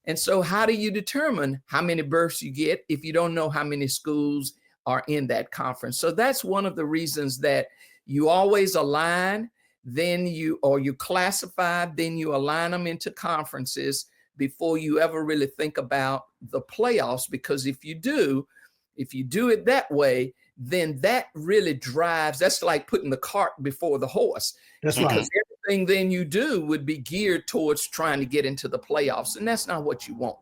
And so how do you determine how many berths you get if you don't know how many schools are in that conference? So that's one of the reasons that you always align, then you classify, then you align them into conferences before you ever really think about the playoffs. Because if you do it that way, then that really drives, that's like putting the cart before the horse. That's because right. everything then you do would be geared towards trying to get into the playoffs. And that's not what you want.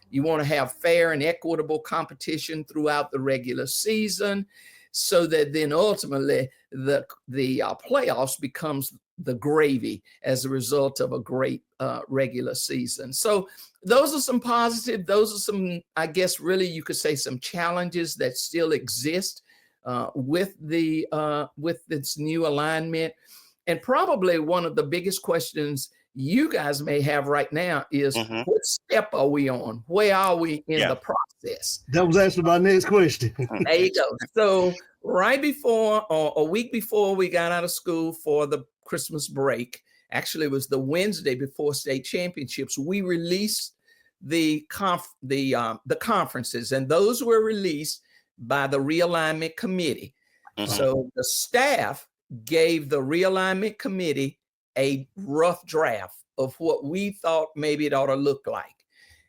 You want to have fair and equitable competition throughout the regular season so that then ultimately the playoffs becomes the gravy as a result of a great regular season. So those are some positive, those are some, I guess, really you could say some challenges that still exist with this new alignment. And probably one of the biggest questions you guys may have right now is what step are we on? Where are we in the process? That was actually my next question. There you go. So right before or a week before we got out of school for the Christmas break, actually it was the Wednesday before state championships, we released the conferences, and those were released by the realignment committee. So the staff gave the realignment committee a rough draft of what we thought maybe it ought to look like.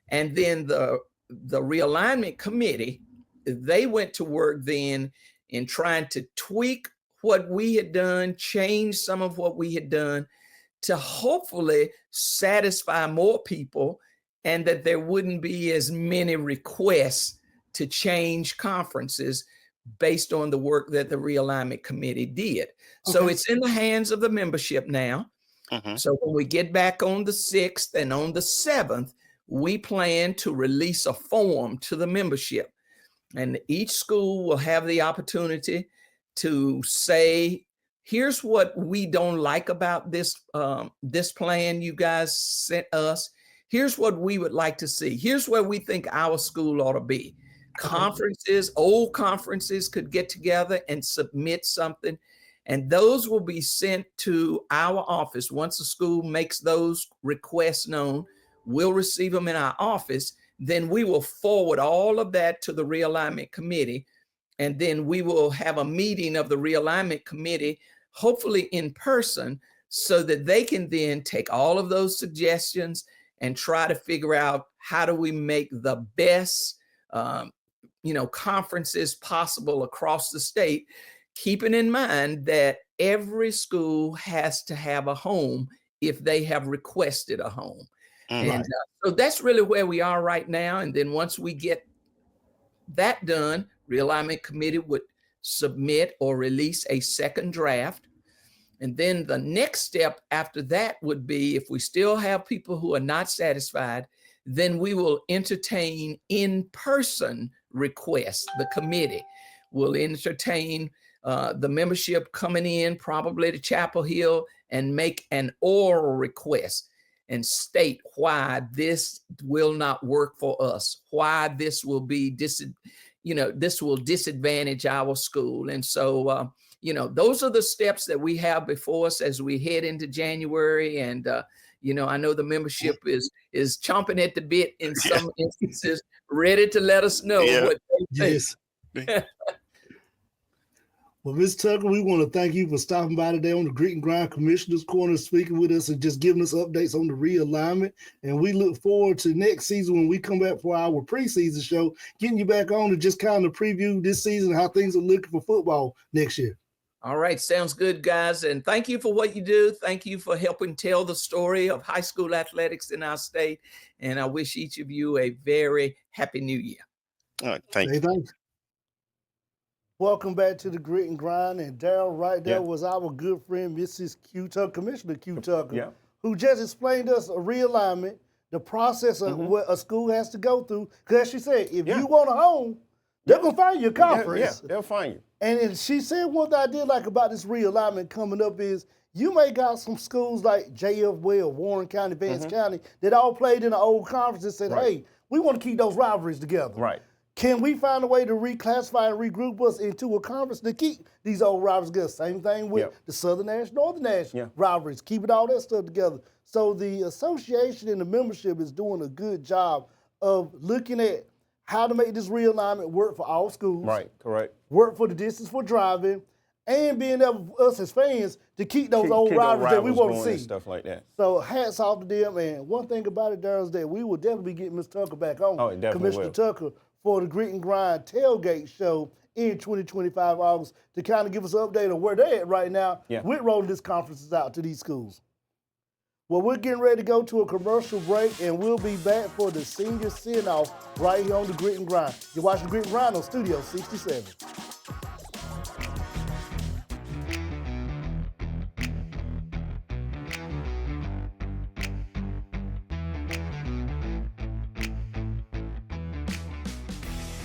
And then the realignment committee, they went to work then in trying to tweak what we had done, change some of what we had done to hopefully satisfy more people and that there wouldn't be as many requests to change conferences based on the work that the realignment committee did. So it's in the hands of the membership now. So when we get back on the 6th and on the 7th, we plan to release a form to the membership. And each school will have the opportunity to say, here's what we don't like about this, this plan you guys sent us. Here's what we would like to see. Here's where we think our school ought to be. conferences, old conferences could get together and submit something. And those will be sent to our office. Once the school makes those requests known, we'll receive them in our office. Then we will forward all of that to the realignment committee. And then we will have a meeting of the realignment committee, hopefully in person, so that they can then take all of those suggestions and try to figure out how do we make the best, conferences possible across the state, keeping in mind that every school has to have a home if they have requested a home. And so that's really where we are right now. And then once we get that done, realignment committee would submit or release a second draft. And then the next step after that would be, if we still have people who are not satisfied, then we will entertain in-person requests. The committee will entertain the membership coming in, probably to Chapel Hill, and make an oral request and state why this will not work for us, why this will be this will disadvantage our school. And so, those are the steps that we have before us as we head into January. And, I know the membership is chomping at the bit in some instances, ready to let us know what they think. Well, Ms. Tucker, we want to thank you for stopping by today on the Grit and Grind Commissioner's Corner, speaking with us and just giving us updates on the realignment. And we look forward to next season when we come back for our preseason show, getting you back on to just kind of preview this season, how things are looking for football next year. All right. Sounds good, guys. And thank you for what you do. Thank you for helping tell the story of high school athletics in our state. And I wish each of you a very happy new year. All right. Thank you. Welcome back to the Grit and Grind. And Daryl, right there was our good friend, Mrs. Q Tucker, Commissioner Q Tucker, who just explained us a realignment, the process of what a school has to go through. Because as she said, if you want a home, they're going to find you a conference. Yeah, they'll find you. And she said one thing I did like about this realignment coming up is you may got some schools like J.F. Well, Warren County, Vance County, that all played in the old conference and said, hey, we want to keep those rivalries together. Right. Can we find a way to reclassify and regroup us into a conference to keep these old rivalries together? Same thing with the Southern Nash, Northern Nash rivalries, keeping all that stuff together. So the association and the membership is doing a good job of looking at how to make this realignment work for all schools. Right, correct. Work for the distance for driving, and being able for us as fans to keep those old rivalries that we want to see. Stuff like that. So hats off to them. And one thing about it, Daryl, is that we will definitely be getting Ms. Tucker back on. Oh, it definitely Commissioner will. Tucker, for the Grit and Grind tailgate show in 2025 August to kind of give us an update on where they're at right now with rolling these conferences out to these schools. Well, we're getting ready to go to a commercial break, and we'll be back for the senior send-off right here on the Grit and Grind. You're watching Grit and Grind on Studio 67.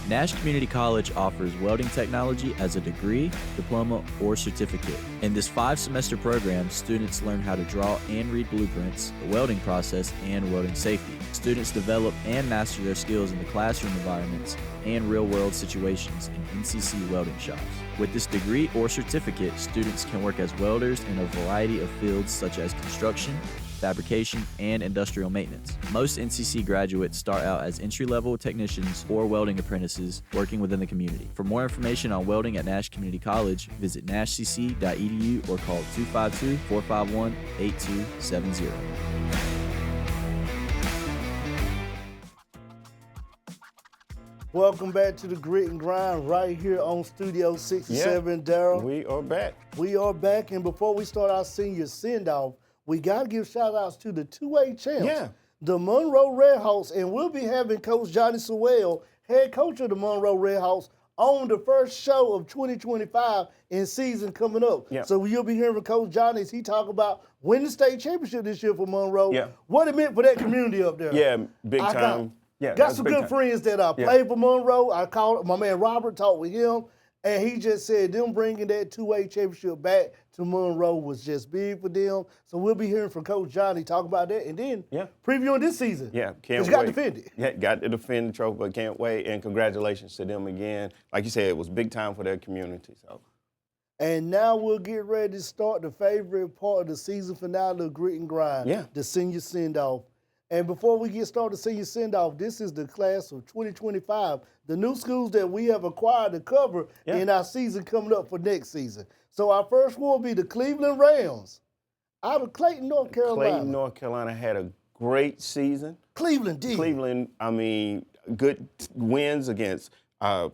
Nash Community College offers welding technology as a degree, diploma, or certificate. In this 5-semester program, students learn how to draw and read blueprints, the welding process, and welding safety. Students develop and master their skills in the classroom environments and real-world situations in NCC welding shops. With this degree or certificate, students can work as welders in a variety of fields such as construction, fabrication, and industrial maintenance. Most NCC graduates start out as entry-level technicians or welding apprentices working within the community. For more information on welding at Nash Community College, visit nashcc.edu or call 252-451-8270. Welcome back to the Grit and Grind right here on Studio 67, Daryl. We are back. We are back, and before we start our senior send-off, we got to give shout-outs to the 2A champs, the Monroe Redhawks, and we'll be having Coach Johnny Sewell, head coach of the Monroe Redhawks, on the first show of 2025 in season coming up. So you'll be hearing from Coach Johnny as he talk about winning the state championship this year for Monroe, what it meant for that community up there. Yeah, big time. Got some good friends that played for Monroe. I called my man Robert, talked with him, And he just said them bringing that 2A championship back to Monroe was just big for them. So we'll be hearing from Coach Johnny talk about that and then previewing this season. Yeah, can't wait. You got to defend it. Yeah, got to defend the trophy, but can't wait. And congratulations to them again. Like you said, it was big time for their community. So. And now we'll get ready to start the favorite part of the season finale of Grit and Grind, the senior send-off. And before we get started, senior send-off, this is the class of 2025, the new schools that we have acquired to cover in our season coming up for next season. So our first one will be the Cleveland Rams out of Clayton, North Carolina. Clayton, North Carolina had a great season. Cleveland did. Cleveland, I mean, good wins against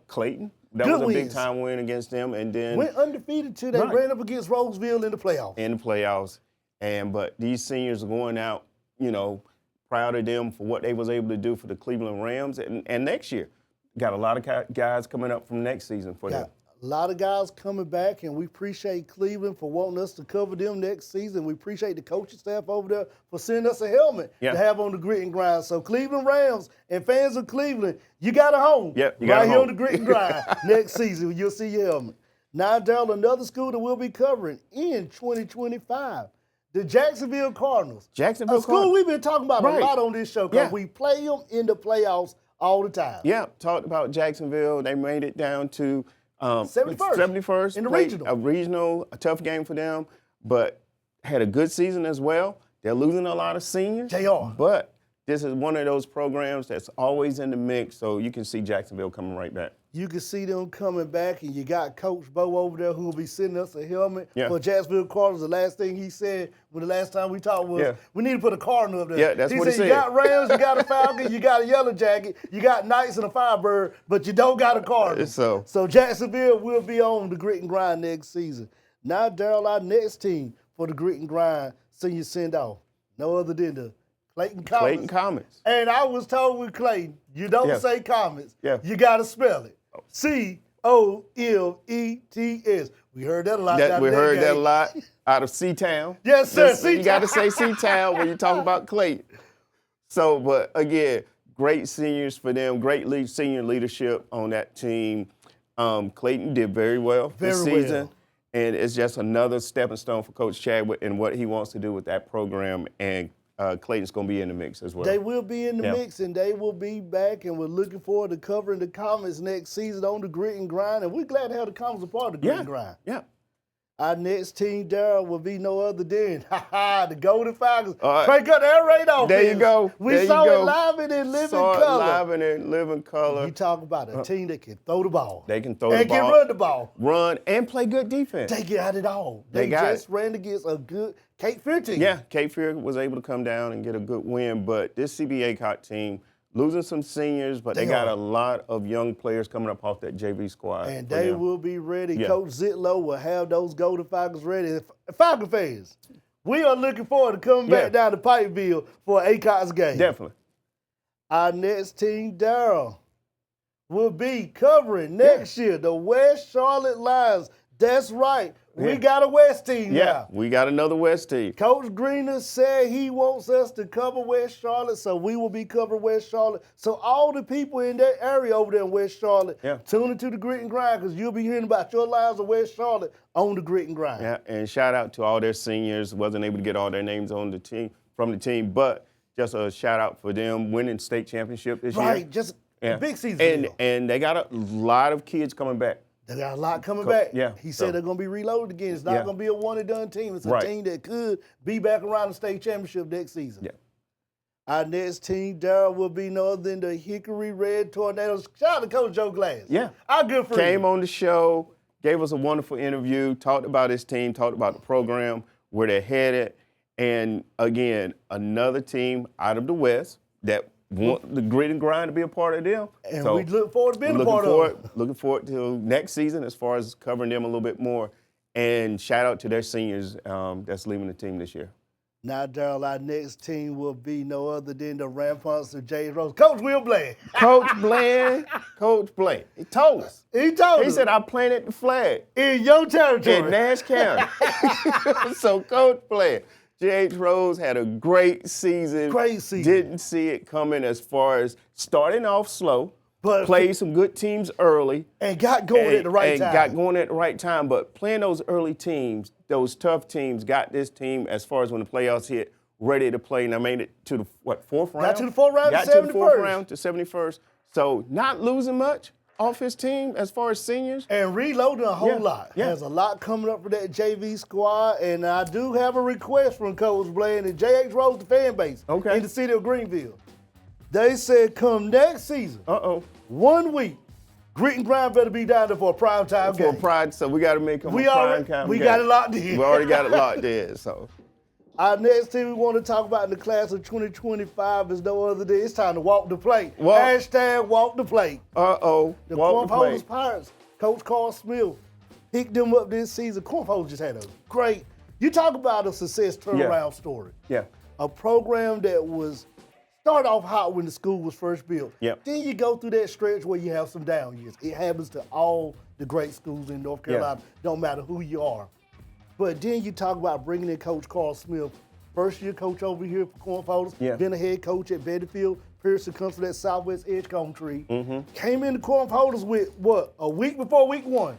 Clayton. That was a big-time win against them. And then went undefeated till they ran up against Rolesville in the playoffs. In the playoffs. But these seniors are going out, you know, proud of them for what they was able to do for the Cleveland Rams. And next year, got a lot of guys coming up from next season for them. A lot of guys coming back, and we appreciate Cleveland for wanting us to cover them next season. We appreciate the coaching staff over there for sending us a helmet to have on the Grit and Grind. So Cleveland Rams and fans of Cleveland, you got a home right here on the Grit and Grind next season. You'll see your helmet. Now, Darryl, another school that we'll be covering in 2025. The Jacksonville Cardinals. Jacksonville Cardinals. A school we've been talking about a lot on this show because we play them in the playoffs all the time. Yeah, talked about Jacksonville. They made it down to 71st in the regional. A regional, a tough game for them, but had a good season as well. They're losing a lot of seniors. They are. But this is one of those programs that's always in the mix, so you can see Jacksonville coming right back. You can see them coming back, and you got Coach Bo over there who will be sending us a helmet for Jacksonville Cardinals. The last thing he said when the last time we talked was, we need to put a Cardinal up there. Yeah, that's what he said. You got Rams, you got a Falcon, you got a Yellow Jacket, you got Knights and a Firebird, but you don't got a Cardinal. So Jacksonville will be on the Grit and Grind next season. Now, Darryl, our next team for the Grit and Grind senior send-off, no other than the Clayton Comets. Clayton Comets. And I was told with Clayton, you don't say Comets. You got to spell it. C-O-M-E-T-S. We heard that a lot. We heard that a lot out of C-Town. Yes, sir. You got to say C-Town when you talk about Clayton. So, but again, great seniors for them, great senior leadership on that team. Clayton did very well this season. And it's just another stepping stone for Coach Chadwick and what he wants to do with that program. And Clayton's going to be in the mix as well. They will be in the mix, and they will be back, and we're looking forward to covering the Comets next season on the Grit and Grind, and we're glad to have the Comets a part of the Grit and Grind. Our next team, Darryl, will be no other than the Golden Falcons. Crank up the air raid offense. There you go. We saw it live and in living color. Live and in living color. You talk about a team that can throw the ball. They can throw the ball. And can run the ball. Run and play good defense. They got it all. They just ran against a good Cape Fear team. Yeah, Cape Fear was able to come down and get a good win, but this CBA Cot team, losing some seniors, but they got a lot of young players coming up off that JV squad. And they will be ready. Coach Zitlow will have those Golden Falcons ready. Falcon fans, we are looking forward to coming back down to Pikeville for an ACOTS game. Definitely. Our next team, Darryl, will be covering next year the West Charlotte Lions. That's right. We got a West team now. We got another West team. Coach Greiner said he wants us to cover West Charlotte, so we will be covering West Charlotte. So all the people in that area over there in West Charlotte, tune into the Grit and Grind because you'll be hearing about your lives of West Charlotte on the Grit and Grind. Yeah, and shout out to all their seniors. Wasn't able to get all their names on the team from the team, but just a shout out for them winning state championship this year. Right, just a big season. And they got a lot of kids coming back. They got a lot coming back. Yeah. He said they're going to be reloaded again. It's not going to be a one-and-done team. It's a team that could be back around the state championship next season. Yeah. Our next team, Darryl, will be no other than the Hickory Red Tornadoes. Shout out to Coach Joe Glass. Yeah. Our good friend. Came on the show, gave us a wonderful interview, talked about his team, talked about the program, where they're headed. And, again, another team out of the West that want the Grit and Grind to be a part of them. And we look forward to being a part of it. Looking forward to next season as far as covering them a little bit more. And shout out to their seniors that's leaving the team this year. Now, Darryl, our next team will be no other than the Ramparts of James Rose. Coach Will Bland. Coach Bland. He told us. He said, I planted the flag. In your territory. In Nash County. So, Coach Bland. J.H. Rose had a great season. Great season. Didn't see it coming as far as starting off slow. played some good teams early. And got going at the right time. Got going at the right time. But playing those early teams, those tough teams, got this team, as far as when the playoffs hit, ready to play. And I made it to the, fourth round? Got to the fourth round got to 71st. Got to the fourth round to 71st. So not losing much off his team as far as seniors. And reloading a whole lot. Yeah. There's a lot coming up for that JV squad. And I do have a request from Coach Blaine and JH Rose, the fan base in the city of Greenville. They said come next season, 1 week, Grit and Grind better be down there for a primetime game. So we got to make them a primetime game. We got it locked in. We already got it locked in, so. Our next team we want to talk about in the class of 2025 is no other than it's time to walk the plate. Hashtag walk the plate. The Cornholders Pirates, Coach Carl Smith, picked them up this season. Cornholders just had a great, you talk about a success turnaround story. Yeah. A program that was started off hot when the school was first built. Yep. Then you go through that stretch where you have some down years. It happens to all the great schools in North Carolina, don't matter who you are. But then you talk about bringing in Coach Carl Smith, first-year coach over here for Cornholders, been a head coach at Bettyfield. Pearson comes from that Southwest Edgecombe tree. Came into Cornholders with, a week before week one?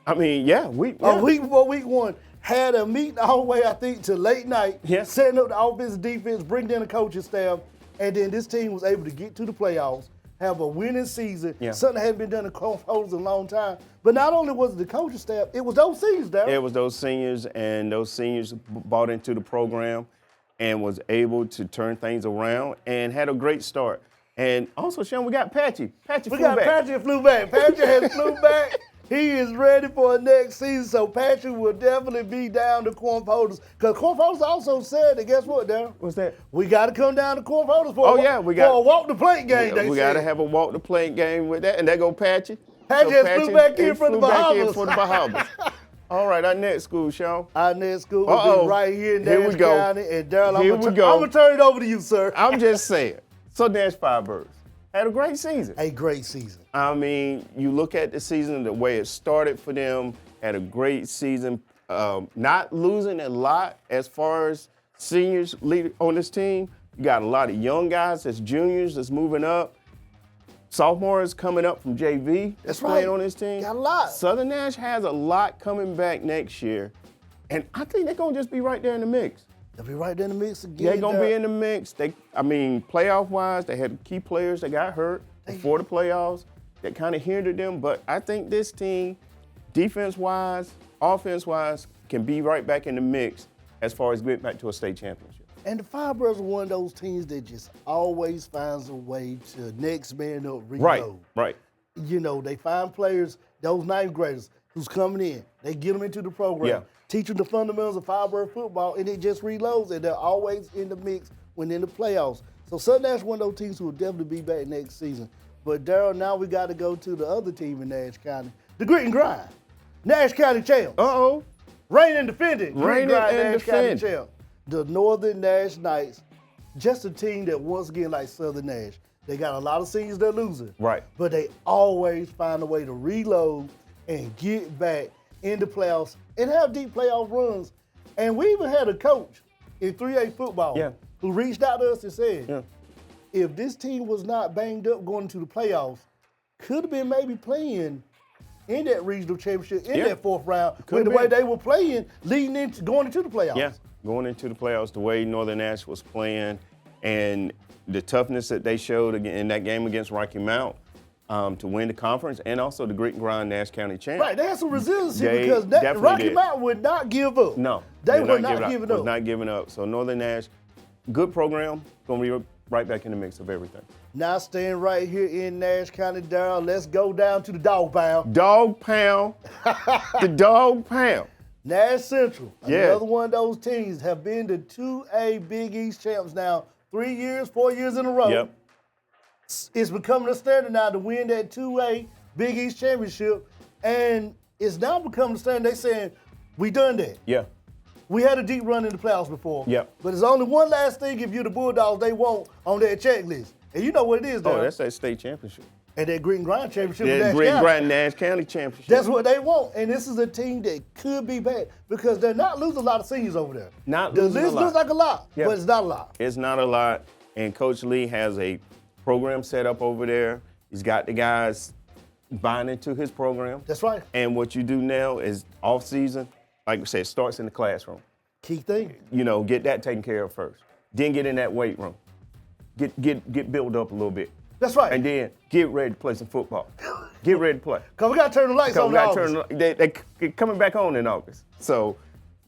I mean, a week before week one. Had a meeting all the way, I think, to late night, setting up the offense and defense, bring in the coaching staff, and then this team was able to get to the playoffs, have a winning season, something that hadn't been done in Cornholders in a long time. But not only was it the coaching staff, it was those seniors, Darryl. It was those seniors, and those seniors bought into the program and was able to turn things around and had a great start. And also, Sean, we got Patchy. We got Patchy flew back. Patchy has flew back. He is ready for next season, so Patrick will definitely be down to Cornholders. Because Cornholders also said that, guess what, Darryl? What's that? We got to come down to Cornholders for a walk-the-plate game, we got to have a walk-the-plate game with that, and there go Patchy. Patchy has flew back in for the Bahamas. All right, our next school, Sean. Our next school will be right here in Nash County. And Darryl, I'm going to turn it over to you, sir. I'm just saying. So Nash Firebirds had a great season. A great season. I mean, you look at the season, the way it started for them, had a great season. Not losing a lot as far as seniors on this team. You got a lot of young guys that's juniors that's moving up. Sophomores coming up from JV that's playing on this team. Got a lot. Southern Nash has a lot coming back next year. And I think they're going to just be right there in the mix. They'll be right there in the mix again. They're going to be in the mix. Playoff-wise, they had key players that got hurt before the playoffs that kind of hindered them. But I think this team, defense-wise, offense-wise, can be right back in the mix as far as getting back to a state championship. And the Firebirds are one of those teams that just always finds a way to next man up, reload. Right. You know, they find players, those ninth graders who's coming in, they get them into the program, teach them the fundamentals of Firebird football, and it just reloads, and they're always in the mix when in the playoffs. So Southern Nash is one of those teams who will definitely be back next season. But Darryl, now we got to go to the other team in Nash County, the Grit and Grind, Nash County champs. Reigning and defending, Grit and Grind, Nash County champs. The Northern Nash Knights, just a team that, once again, like Southern Nash, they got a lot of seniors they're losing. Right. But they always find a way to reload and get back in the playoffs and have deep playoff runs. And we even had a coach in 3A football who reached out to us and said, if this team was not banged up going into the playoffs, could have been maybe playing in that regional championship in that fourth round with the way they were playing leading into going into the playoffs. Yeah. Going into the playoffs, the way Northern Nash was playing and the toughness that they showed in that game against Rocky Mount to win the conference, and also the Grit and Grind Nash County champ. Right, they had some resiliency because Rocky Mount would not give up. No. They were not giving up. Was not giving up. So Northern Nash, good program, going to be right back in the mix of everything. Now staying right here in Nash County, Darryl, let's go down to the Dog Pound. Dog Pound. The Dog Pound. Nash Central, another one of those teams, have been the 2A Big East champs now 4 years in a row. Yep. It's becoming a standard now to win that 2A Big East championship, and it's now becoming a standard. They're saying, we done that. Yeah. We had a deep run in the playoffs before. Yep. But there's only one last thing if you're the Bulldogs they want on their checklist. And you know what it is, Darryl. That's that state championship. And that Grit and Grind championship. That Grit and Grind Nash County championship. That's what they want. And this is a team that could be bad because they're not losing a lot of seniors over there. The list looks like a lot, but it's not a lot. It's not a lot. And Coach Lee has a program set up over there. He's got the guys buying into his program. That's right. And what you do now is off season, like we said, it starts in the classroom. Key thing. Get that taken care of first. Then get in that weight room. Get built up a little bit. That's right. And then get ready to play some football. Get ready to play. Because we got to turn the lights on in August. They're coming back on in August. So,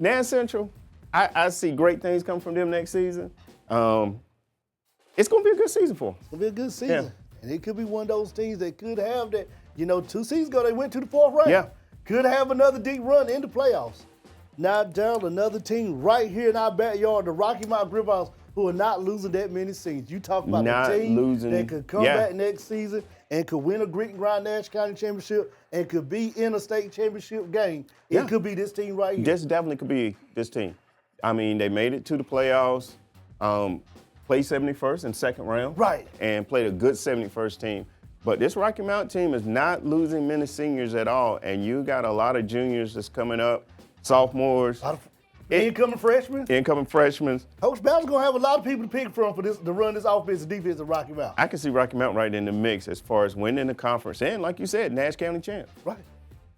Nash Central, I see great things come from them next season. It's going to be a good season for them. It's going to be a good season. Yeah. And it could be one of those teams that could have that. 2 seasons ago, they went to the 4th round. Yeah. Could have another deep run in the playoffs. Now, Daryl, another team right here in our backyard, the Rocky Mountain Griffons, who are not losing that many seniors. You talk about a team that could come back next season and could win a Greek and Grind Nash County Championship and could be in a state championship game. It could be this team right here. This definitely could be this team. I mean, they made it to the playoffs, played 71st in second round. Right. And played a good 71st team. But this Rocky Mountain team is not losing many seniors at all. And you got a lot of juniors that's coming up, sophomores. Incoming freshmen. Coach Bell's going to have a lot of people to pick from for this to run this offense and defense at Rocky Mountain. I can see Rocky Mountain right in the mix as far as winning the conference and, like you said, Nash County champ. Right.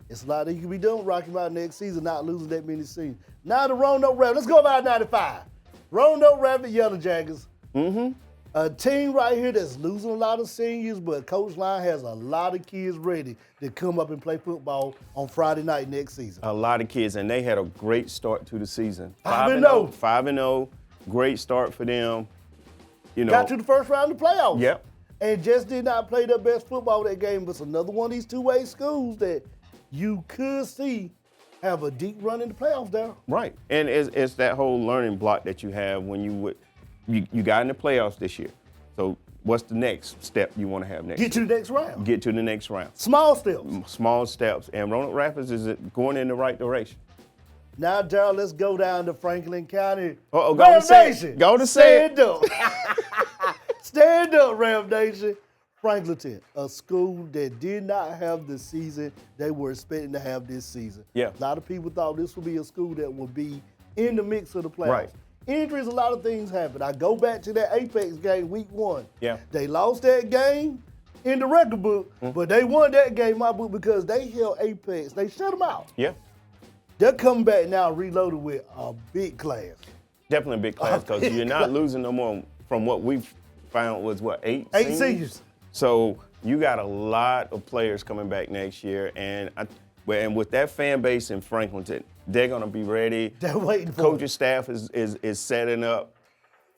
It's a lot that you can be doing with Rocky Mountain next season, not losing that many seniors. Now the Roanoke Rabbit. Let's go about 95. Roanoke Rabbit Yellow Jackets. Mm-hmm. A team right here that's losing a lot of seniors, but Coach Line has a lot of kids ready to come up and play football on Friday night next season. A lot of kids, and they had a great start to the season. 5-0. 5-0. Great start for them. Got to the first round of the playoffs. Yep. And just did not play their best football that game, but it's another one of these two-way schools that you could see have a deep run in the playoffs there. Right. And it's that whole learning block that you have when you got in the playoffs this year. So what's the next step you want to have next year? Get to the next round. Get to the next round. Small steps. Small steps. And Roanoke Rapids is going in the right direction. Now, Daryl, let's go down to Franklin County. Go to Nation. Go to Stand up. Stand up, Ram Nation. Franklinton, a school that did not have the season they were expecting to have this season. Yeah. A lot of people thought this would be a school that would be in the mix of the playoffs. Right. Injuries, a lot of things happen. I go back to that Apex game week 1. Yeah. They lost that game in the record book, but they won that game in my book because they held Apex. They shut them out. Yeah. They're coming back now reloaded with a big class. Definitely a big class because you're not losing no more from what we've found was, 8 seniors. So you got a lot of players coming back next year. And with that fan base in Franklinton, they're going to be ready. They're waiting for Coaching staff is setting up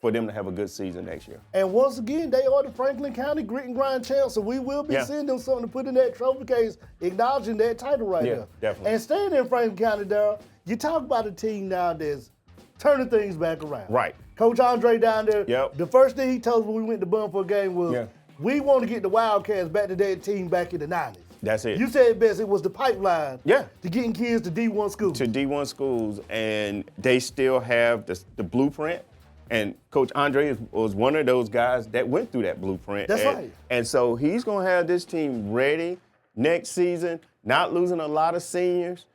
for them to have a good season next year. And once again, they are the Franklin County Grit and Grind champs, so we will be sending them something to put in that trophy case, acknowledging that title right there. Definitely. And staying in Franklin County, Daryl, you talk about a team now that's turning things back around. Right. Coach Andre down there, Yep. the first thing he told us when we went to Bun for a game was, we want to get the Wildcats back to that team back in the 90s. That's it. You said it best, it was the pipeline to getting kids to D1 schools. To D1 schools, and they still have the blueprint. And Coach Andre was one of those guys that went through that blueprint. That's right. And so he's going to have this team ready next season, not losing a lot of seniors.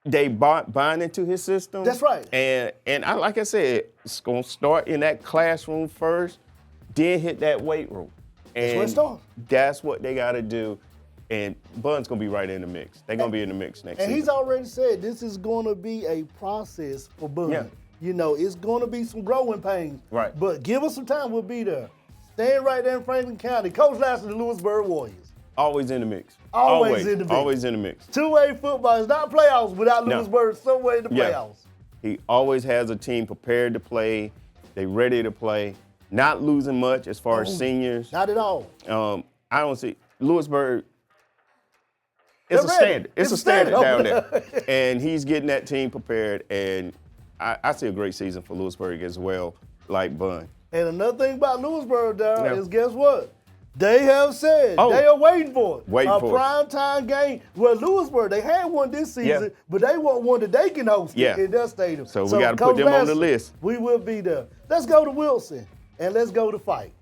They buying into his system. That's right. And like I said, it's going to start in that classroom first, then hit that weight room. And that's where it starts. That's what they got to do. And Bun's going to be right in the mix. They're going to be in the mix next season. And he's already said this is going to be a process for Bun. Yeah. It's going to be some growing pains. Right. But give us some time, we'll be there. Staying right there in Franklin County. Coach Lassiter, the Lewisburg Warriors. Always in the mix. Always in the mix. Always in the mix. Two-way football. It's not playoffs without Lewisburg somewhere in the playoffs. He always has a team prepared to play. They ready to play. Not losing much as far as seniors. Not at all. I don't see Lewisburg. It's a standard. It's a standard down there. And he's getting that team prepared. And I see a great season for Lewisburg as well, like Bun. And another thing about Lewisburg, Darryl, is guess what? They have said they are waiting for it. A primetime game. Well, Lewisburg, they had one this season, but they want one that they can host in their stadium. So we got to put them on the list. We will be there. Let's go to Wilson and let's go to Fight.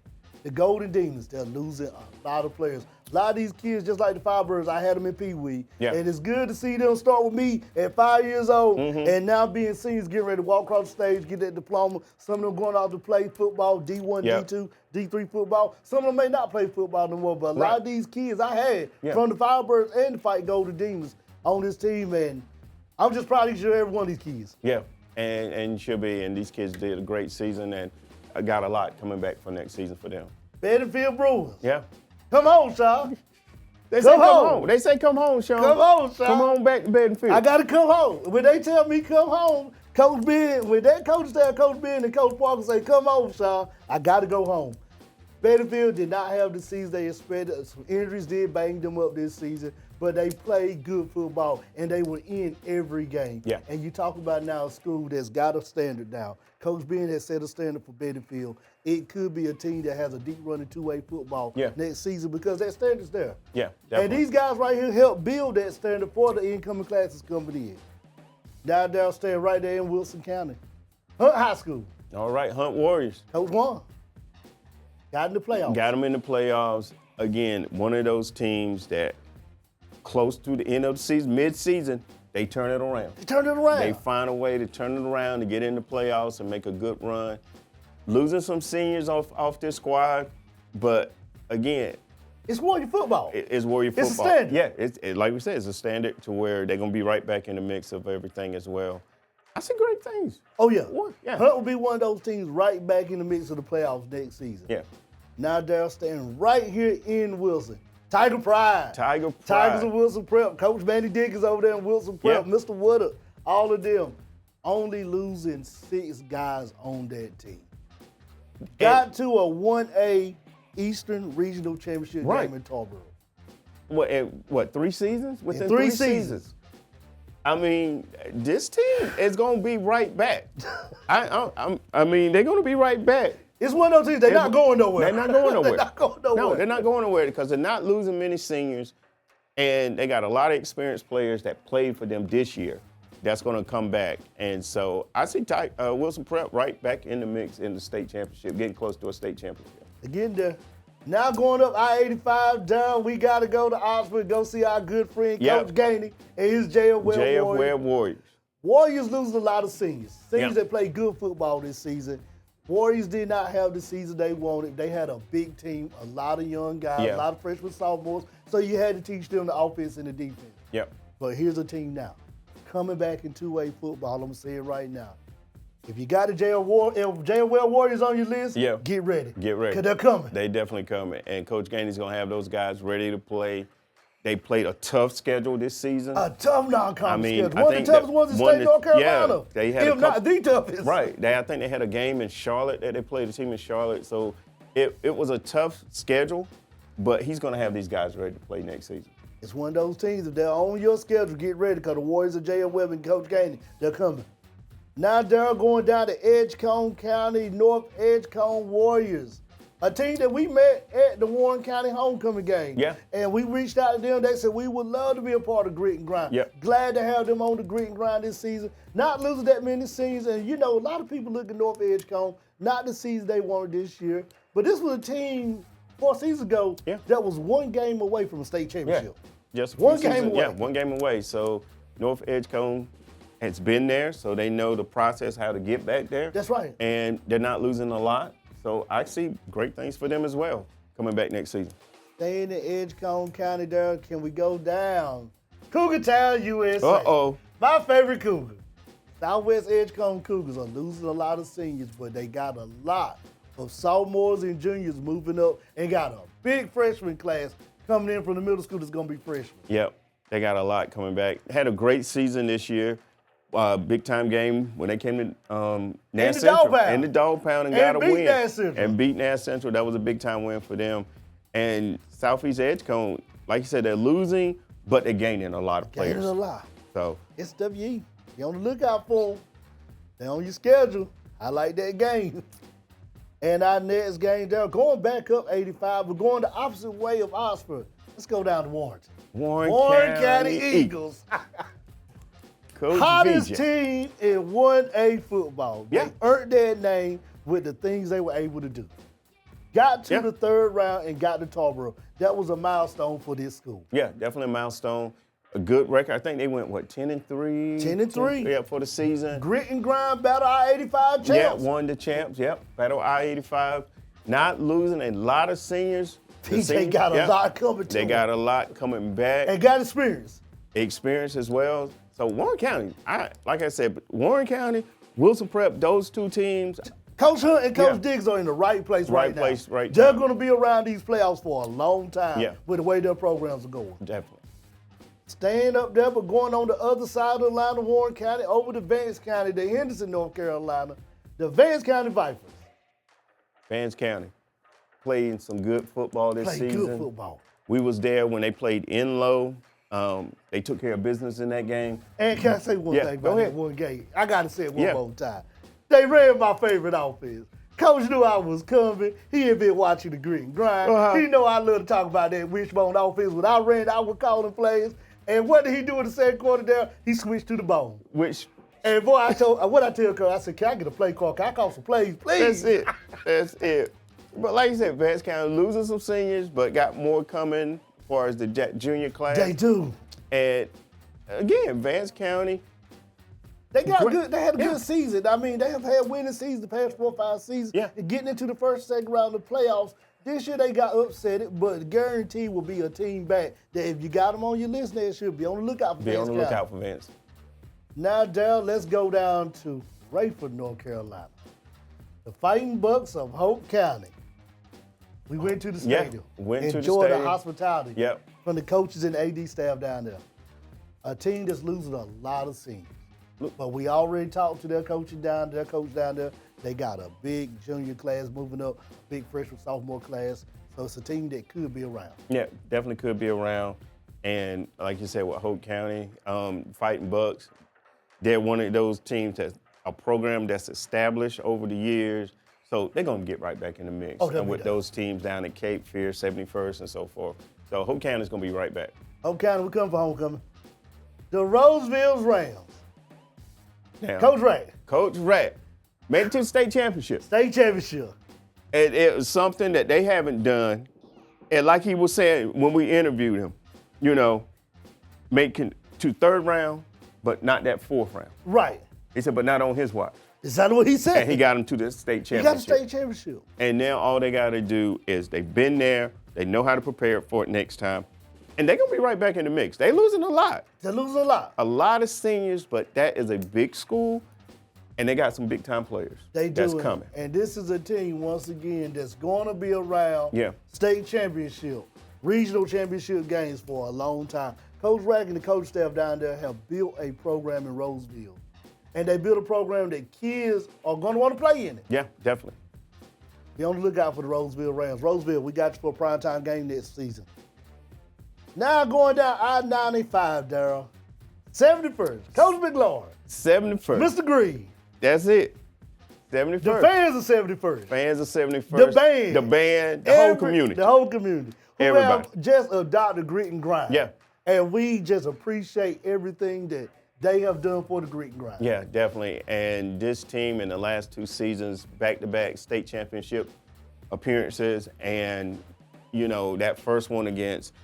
The Golden Demons, they're losing a lot of players. A lot of these kids, just like the Firebirds, I had them in Pee Wee. Yeah. And it's good to see them start with me at 5 years old and now being seniors, getting ready to walk across the stage, get that diploma. Some of them going out to play football, D1, D2, D3 football. Some of them may not play football no more, but a lot of these kids I had from the Firebirds and the Fight Golden Demons on this team, and I'm just proud of every one of these kids. Yeah, and should be. And these kids did a great season, and I got a lot coming back for next season for them. Bettenfield Brewers. Yeah. Come on, Sean. They say come home. They say come home, Sean. Come on, Sean. Come on back to Bettenfield. I got to come home. When they tell me come home, Coach Ben, when that coach tell Coach Ben and Coach Parker say come home, Sean, I got to go home. Bettenfield did not have the season they expected. Some injuries did bang them up this season, but they played good football, and they were in every game. Yeah. And you talk about now a school that's got a standard now. Coach Ben has set a standard for Bettenfield. It could be a team that has a deep running two-way football next season because that standard's there. Yeah, definitely. And these guys right here help build that standard for the incoming classes coming in. Now they'll stay right there in Wilson County. Hunt High School. All right, Hunt Warriors. Coach won. Got in the playoffs. Got them in the playoffs. Again, one of those teams that close to the end of the season, mid-season, they turn it around. They turn it around. They find a way to turn it around to get in the playoffs and make a good run. Losing some seniors off this squad, but again, it's Warrior football. It's Warrior football. It's a standard. Yeah, it's like we said, it's a standard to where they're going to be right back in the mix of everything as well. I see great things. Oh, yeah. Yeah. Hunt will be one of those teams right back in the mix of the playoffs next season. Yeah. Now they're standing right here in Wilson. Tiger Pride. Tiger Pride. Tigers of Wilson Prep. Coach Manny Dickens over there in Wilson Prep. Yeah. Mr. Woodard. All of them. Only losing 6 guys on that team. Got to a 1A Eastern Regional Championship game in Tarboro. What, 3 seasons? Within 3 seasons. I mean, this team is going to be right back. I mean, they're going to be right back. It's one of those teams, they're not going nowhere. They're not going nowhere. They're not going nowhere. No, they're not going nowhere because they're not losing many seniors, and they got a lot of experienced players that played for them this year that's going to come back. And so I see Wilson Prep right back in the mix in the state championship, getting close to a state championship. Again, there. Now going up I-85 down, we got to go to Oxford, go see our good friend, Coach Greiner and his JF Webb Warriors. Warriors losing a lot of seniors. Seniors that play good football this season. Warriors did not have the season they wanted. They had a big team, a lot of young guys, a lot of freshmen, sophomores. So you had to teach them the offense and the defense. Yep. But here's a team now. Coming back in two-way football, I'm going to say it right now. If you got the JL Warriors on your list, get ready. Get ready. Because they're coming. They definitely coming. And Coach Gainer's going to have those guys ready to play. They played a tough schedule this season. A tough non-conference schedule. One of the toughest ones in state North Carolina. Yeah, they had if not the toughest. Right. I think they had a game in Charlotte that they played a team in Charlotte. So it was a tough schedule, but he's going to have these guys ready to play next season. It's one of those teams, if they're on your schedule, get ready because the Warriors of J.L. Webb and Coach Greiner, they're coming. Now they're going down to Edgecombe County, North Edgecombe Warriors. A team that we met at the Warren County homecoming game. Yeah. And we reached out to them. They said, we would love to be a part of Grit and Grind. Yep. Glad to have them on the Grit and Grind this season. Not losing that many seniors. And, you know, a lot of people look at North Edgecombe, not the season they wanted this year. But this was a team 4 seasons ago that was 1 game away from a state championship. Yeah. Just one game away. Yeah, 1 game away. So North Edgecombe has been there, so they know the process, how to get back there. That's right. And they're not losing a lot. So I see great things for them as well coming back next season. Staying in Edgecombe County there, can we go down? Cougar Town, USA. Uh-oh. My favorite Cougar. Southwest Edgecombe Cougars are losing a lot of seniors, but they got a lot of sophomores and juniors moving up and got a big freshman class coming in from the middle school that's going to be freshmen. Yep, they got a lot coming back. Had a great season this year. Big time game when they came to Nash Central. In the Dog Pound and got a win. And beat Nash Central. That was a big time win for them. And Southeast Edgecombe, like you said, they're losing, but they're gaining a lot of players. Gaining a lot. So SWE, you're on the lookout for them. They're on your schedule. I like that game. And our next game, they're going back up 85. We're going the opposite way of Oxford. Let's go down to Warrenton. Warren County Eagles. Coach Hottest VJ. team in 1A football. They earned their name with the things they were able to do. got to the third round and got to Tarboro. That was a milestone for this school. Yeah, definitely a milestone. A good record. I think they went, 10-3? 10-3. Yeah, for the season. Grit and grind, battle I-85 champs. Yeah, won the champs. Yep, battle I-85. Not losing a lot of seniors. They got a lot coming to They got a lot coming back. And got experience. Experience as well. So Warren County, like I said, Warren County, Wilson Prep, those two teams. Coach Hunt and Coach Diggs are in the right place right now. They're going to be around these playoffs for a long time with the way their programs are going. Definitely. Staying up there, but going on the other side of the line of Warren County, over to Vance County, to Henderson, North Carolina, the Vance County Vipers. Vance County playing some good football this season. Good football. We was there when they played in low. They took care of business in that game. And can I say one thing about that one game? I got to say it one more time. They ran my favorite offense. Coach knew I was coming. He had been watching the Grit and Grind. He know I love to talk about that wishbone offense. When I ran, I was calling plays. And what did he do in the second quarter there? He switched to the bone. And boy, I tell Coach, I said, can I get a play call? Can I call some plays, please? That's it. But like you said, Vance County losing some seniors, but got more coming as far as the junior class. They do. And again, Vance County. They had a good season. I mean, they have had winning seasons the past 4 or 5 seasons. Yeah. And getting into the first, second round of the playoffs. This year they got upset, but guaranteed will be a team back that if you got them on your list, they should be on the lookout for Vance. Be on the lookout for Vance. Now, Darryl, let's go down to Rayford, North Carolina. The Fighting Bucks of Hope County. We went to the stadium. Enjoyed the hospitality from the coaches and AD staff down there. A team that's losing a lot of seniors. But we already talked to their coach down there. They got a big junior class moving up, big freshman, sophomore class. So it's a team that could be around. Yeah, definitely could be around. And like you said, with Hope County, Fighting Bucks, they're one of those teams that's a program that's established over the years. So they're going to get right back in the mix with those teams down at Cape Fear, 71st, and so forth. So Hope County's going to be right back. Hope County, we come for homecoming. The Rolesville Rams. Now, Coach Rat made it to the state championship. And it was something that they haven't done. And like he was saying when we interviewed him, making to third round, but not that fourth round. Right. He said, but not on his watch. Is that what he said? And he got him to the state championship. He got the state championship. And now all they got to do is they've been there. They know how to prepare for it next time. And they're going to be right back in the mix. They're losing a lot. A lot of seniors, but that is a big school, and they got some big-time players that's coming. And this is a team, once again, that's going to be around state championship, regional championship games for a long time. Coach Rack and the coach staff down there have built a program in Rolesville. And they built a program that kids are going to want to play in it. Yeah, definitely. Be on the lookout for the Rolesville Rams. Rolesville, we got you for a primetime game next season. Now going down I-95, Darryl. 71st, Coach McLaurin. 71st. Mr. Green. That's it. 71st. The fans are 71st. Fans are 71st. The band. The whole community. The whole community. Everybody. Who have just adopted Grit and Grind. Yeah. And we just appreciate everything that they have done for the Grit and Grind. Yeah, definitely. And this team in the last 2 seasons, back-to-back state championship appearances, and, that first one against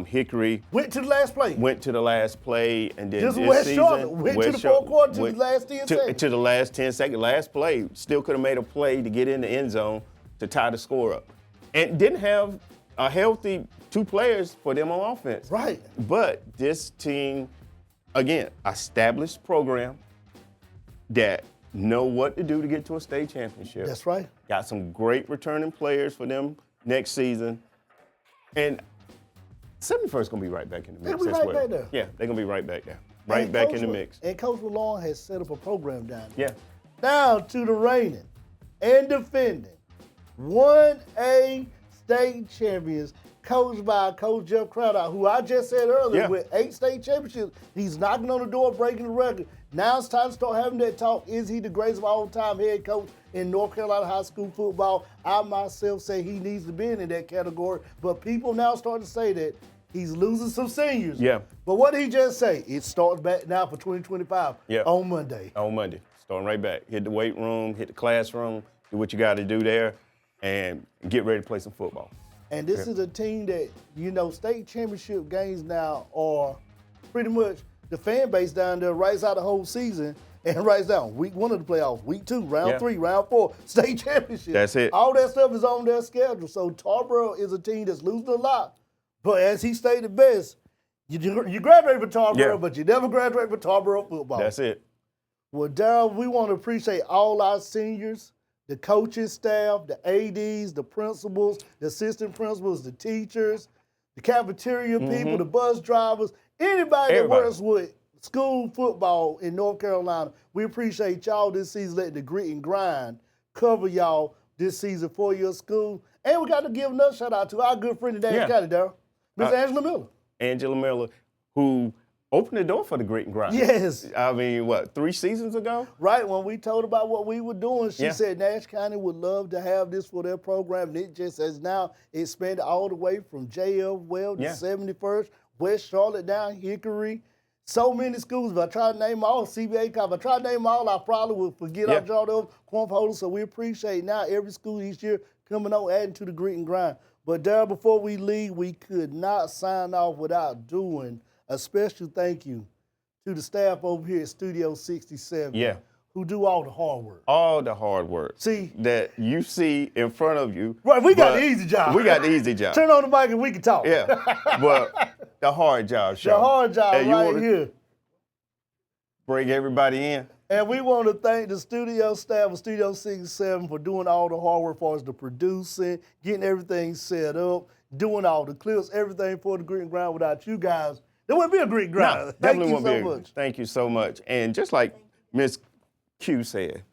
Hickory. Went to the last play. And then this West season, Charlotte went to the fourth quarter to the last 10 seconds. To the last 10 seconds. Last play, still could have made a play to get in the end zone to tie the score up. And didn't have a healthy 2 players for them on offense. Right. But this team, again, established program that know what to do to get to a state championship. That's right. Got some great returning players for them next season. And 71st going to be right back in the mix as well. Back there. Yeah, they're going to be right back there. Right back in the mix. And Coach Malone has set up a program down there. Yeah. Now to the reigning and defending 1A state champions, coached by Coach Jeff Craddock, who I just said earlier, with 8 state championships, he's knocking on the door, breaking the record. Now it's time to start having that talk. Is he the greatest of all time head coach in North Carolina high school football? I myself say he needs to be in that category, but people now start to say that he's losing some seniors. Yeah. But what did he just say? It starts back now for 2025 on Monday. On Monday, starting right back. Hit the weight room, hit the classroom, do what you got to do there. and get ready to play some football. And this is a team that, state championship games now are pretty much the fan base down there writes out the whole season and writes down week 1 of the playoffs, week 2, round 3, round 4, state championship. That's it. All that stuff is on their schedule. So Tarboro is a team that's losing a lot. But as he stated best, you graduate from Tarboro, but you never graduate from Tarboro football. That's it. Well, Daryl, we want to appreciate all our seniors, the coaching staff, the ADs, the principals, the assistant principals, the teachers, the cafeteria people, the bus drivers, anybody that works with school football in North Carolina. We appreciate y'all this season letting the grit and grind cover y'all this season for your school. And we got to give another shout out to our good friend in Dash County, Daryl, Miss Angela Miller. Angela Miller, who opened the door for the grit and grind. Yes. I mean, 3 seasons ago? Right, when we told about what we were doing, she said Nash County would love to have this for their program, and it just has now expanded all the way from JF Well to 71st, West Charlotte down Hickory. So many schools. If I try to name all, CBA, if I try to name all, I probably would forget our draw those corn holders. So we appreciate now every school each year coming on, adding to the grit and grind. But Daryl, before we leave, we could not sign off without doing a special thank you to the staff over here at Studio 67 who do all the hard work. All the hard work. See? That you see in front of you. Right, we got the easy job. We got the easy job. Turn on the mic and we can talk. Yeah, but the hard job, Sean. The hard job right here. Bring everybody in. And we want to thank the studio staff of Studio 67 for doing all the hard work for us, the producing, getting everything set up, doing all the clips, everything for the Grit and Grind. Without you guys, there wouldn't be a Grit and Grind. No, Thank you wouldn't so be much. Thank you so much. And just like Miss Q said,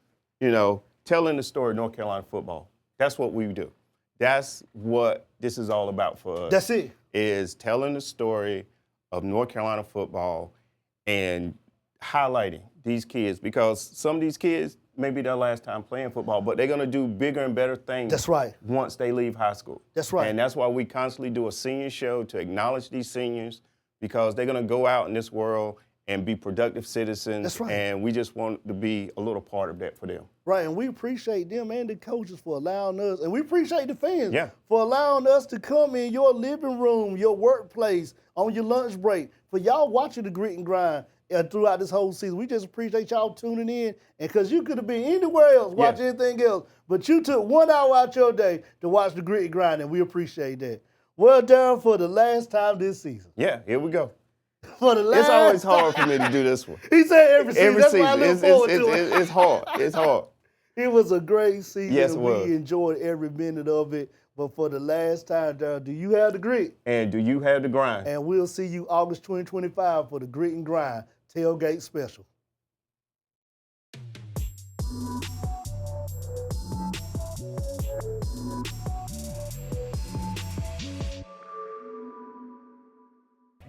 telling the story of North Carolina football, that's what we do. That's what this is all about for us. That's it. Is telling the story of North Carolina football and highlighting these kids, because some of these kids may be their last time playing football, but they're going to do bigger and better things. That's right. Once they leave high school. That's right. And that's why we constantly do a senior show to acknowledge these seniors, because they're going to go out in this world and be productive citizens. That's right. And we just want to be a little part of that for them. Right, and we appreciate them and the coaches for allowing us, and we appreciate the fans for allowing us to come in your living room, your workplace, on your lunch break, for y'all watching the Grit and Grind throughout this whole season. We just appreciate y'all tuning in, and because you could have been anywhere else watching anything else, but you took 1 hour out your day to watch the Grit and Grind, and we appreciate that. Well, Darren, for the last time this season. Yeah, here we go. For the last it's always hard for me to do this one. He said every season. That's season. Why I look forward to it. It's hard. It's hard. It was a great season. Yes, it was. We enjoyed every minute of it. But for the last time, Darren, do you have the grit? And do you have the grind? And we'll see you August 2025 for the Grit and Grind Tailgate Special.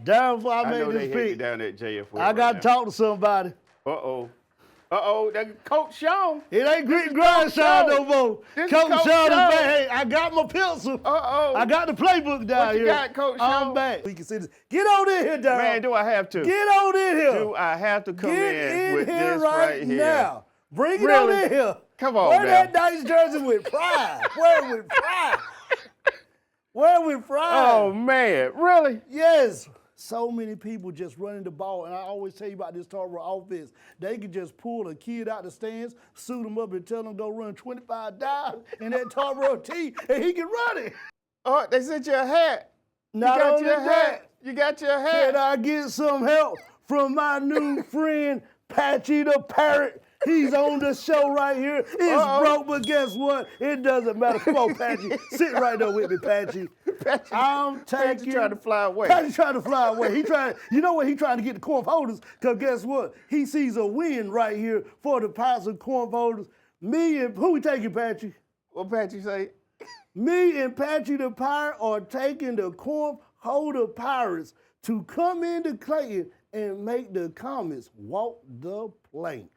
Darren, before I made this pick, down at JF. I got to talk to somebody. That Coach Sean. It ain't Grit and Grind Sean no more. This Coach Coach Sean is Sean. back. Hey, I got my pencil. I got the playbook down What you here. got, Coach I'm Sean? back. We can see this. Get on in here, Darren. Man, do I have to? Get on in here. Do I have to come Get in with here this right here? now. Bring it Really? on in here. Come on, Wear man. that nice jersey with pride. Wear it with pride. Wear it with pride. Oh, man. Really? Yes. So many people just running the ball, and I always tell you about this Tarboro offense. They can just pull a kid out the stands, suit him up, and tell him go run 25 dives in that Tarboro tee, and he can run it. Oh, they sent you a hat. Not you got only your that, hat. You got your hat. can I get some help from my new friend, Patchy the Parrot? He's on the show right here. It's broke, but guess what? It doesn't matter. Come on, Patchy. Sit right there with me, Patchy. I'm taking. Patchy trying to fly away. Patchy trying to fly away. You know what? He trying to get the corn holders, because guess what? He sees a win right here for the Pirates and corn holders. Me and, who we taking, Patchy? What Patchy say? Me and Patchy the Pirate are taking the corn holder Pirates to come into Clayton and make the Comets walk the plank.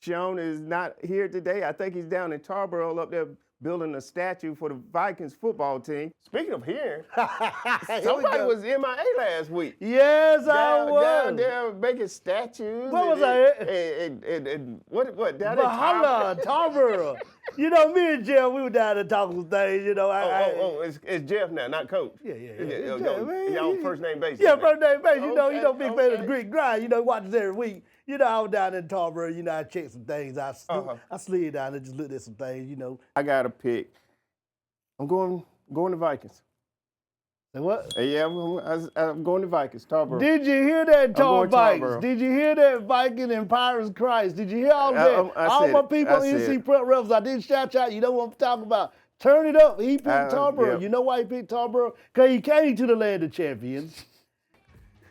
Sean is not here today. I think he's down in Tarboro up there building a statue for the Vikings football team. Speaking of here, somebody was MIA last week. Yes, I was. Down there making statues. Where was I at? And what down Bahala, Tarboro. You know, me and Jeff, we were down there talking some things, you know. It's Jeff now, not Coach. Yeah. Y'all first name basis. Yeah, first name basis. You know, big fan of the Greek grind. You know, watches every week. You know, I was down in Tarboro. You know, I checked some things. I slid down and just looked at some things. You know. I got a pick. I'm going to Vikings. Say what? Yeah, I'm going to Vikings. Tarboro. Did you hear that, Vikings? Did you hear that, Viking and Pirates Christ? Did you hear all that? All my people on NC Prep Rebels, I did shout out. You know what I'm talking about. Turn it up. He picked Tarboro. Yep. You know why he picked Tarboro? Because he came to the land of champions.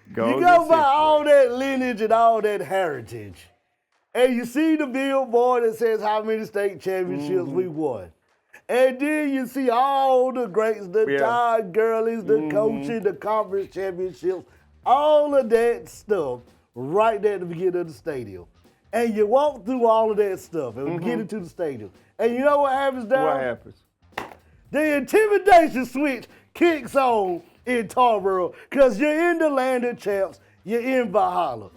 You go by all that lineage and all that heritage. And you see the billboard that says how many state championships we won. And then you see all the greats, the Todd Gurleys, the coaching, the conference championships, all of that stuff right there at the beginning of the stadium. And you walk through all of that stuff and get into the stadium. And you know what happens, Darryl? What happens? The intimidation switch kicks on in Tarboro because you're in the land of champs, you're in Valhalla.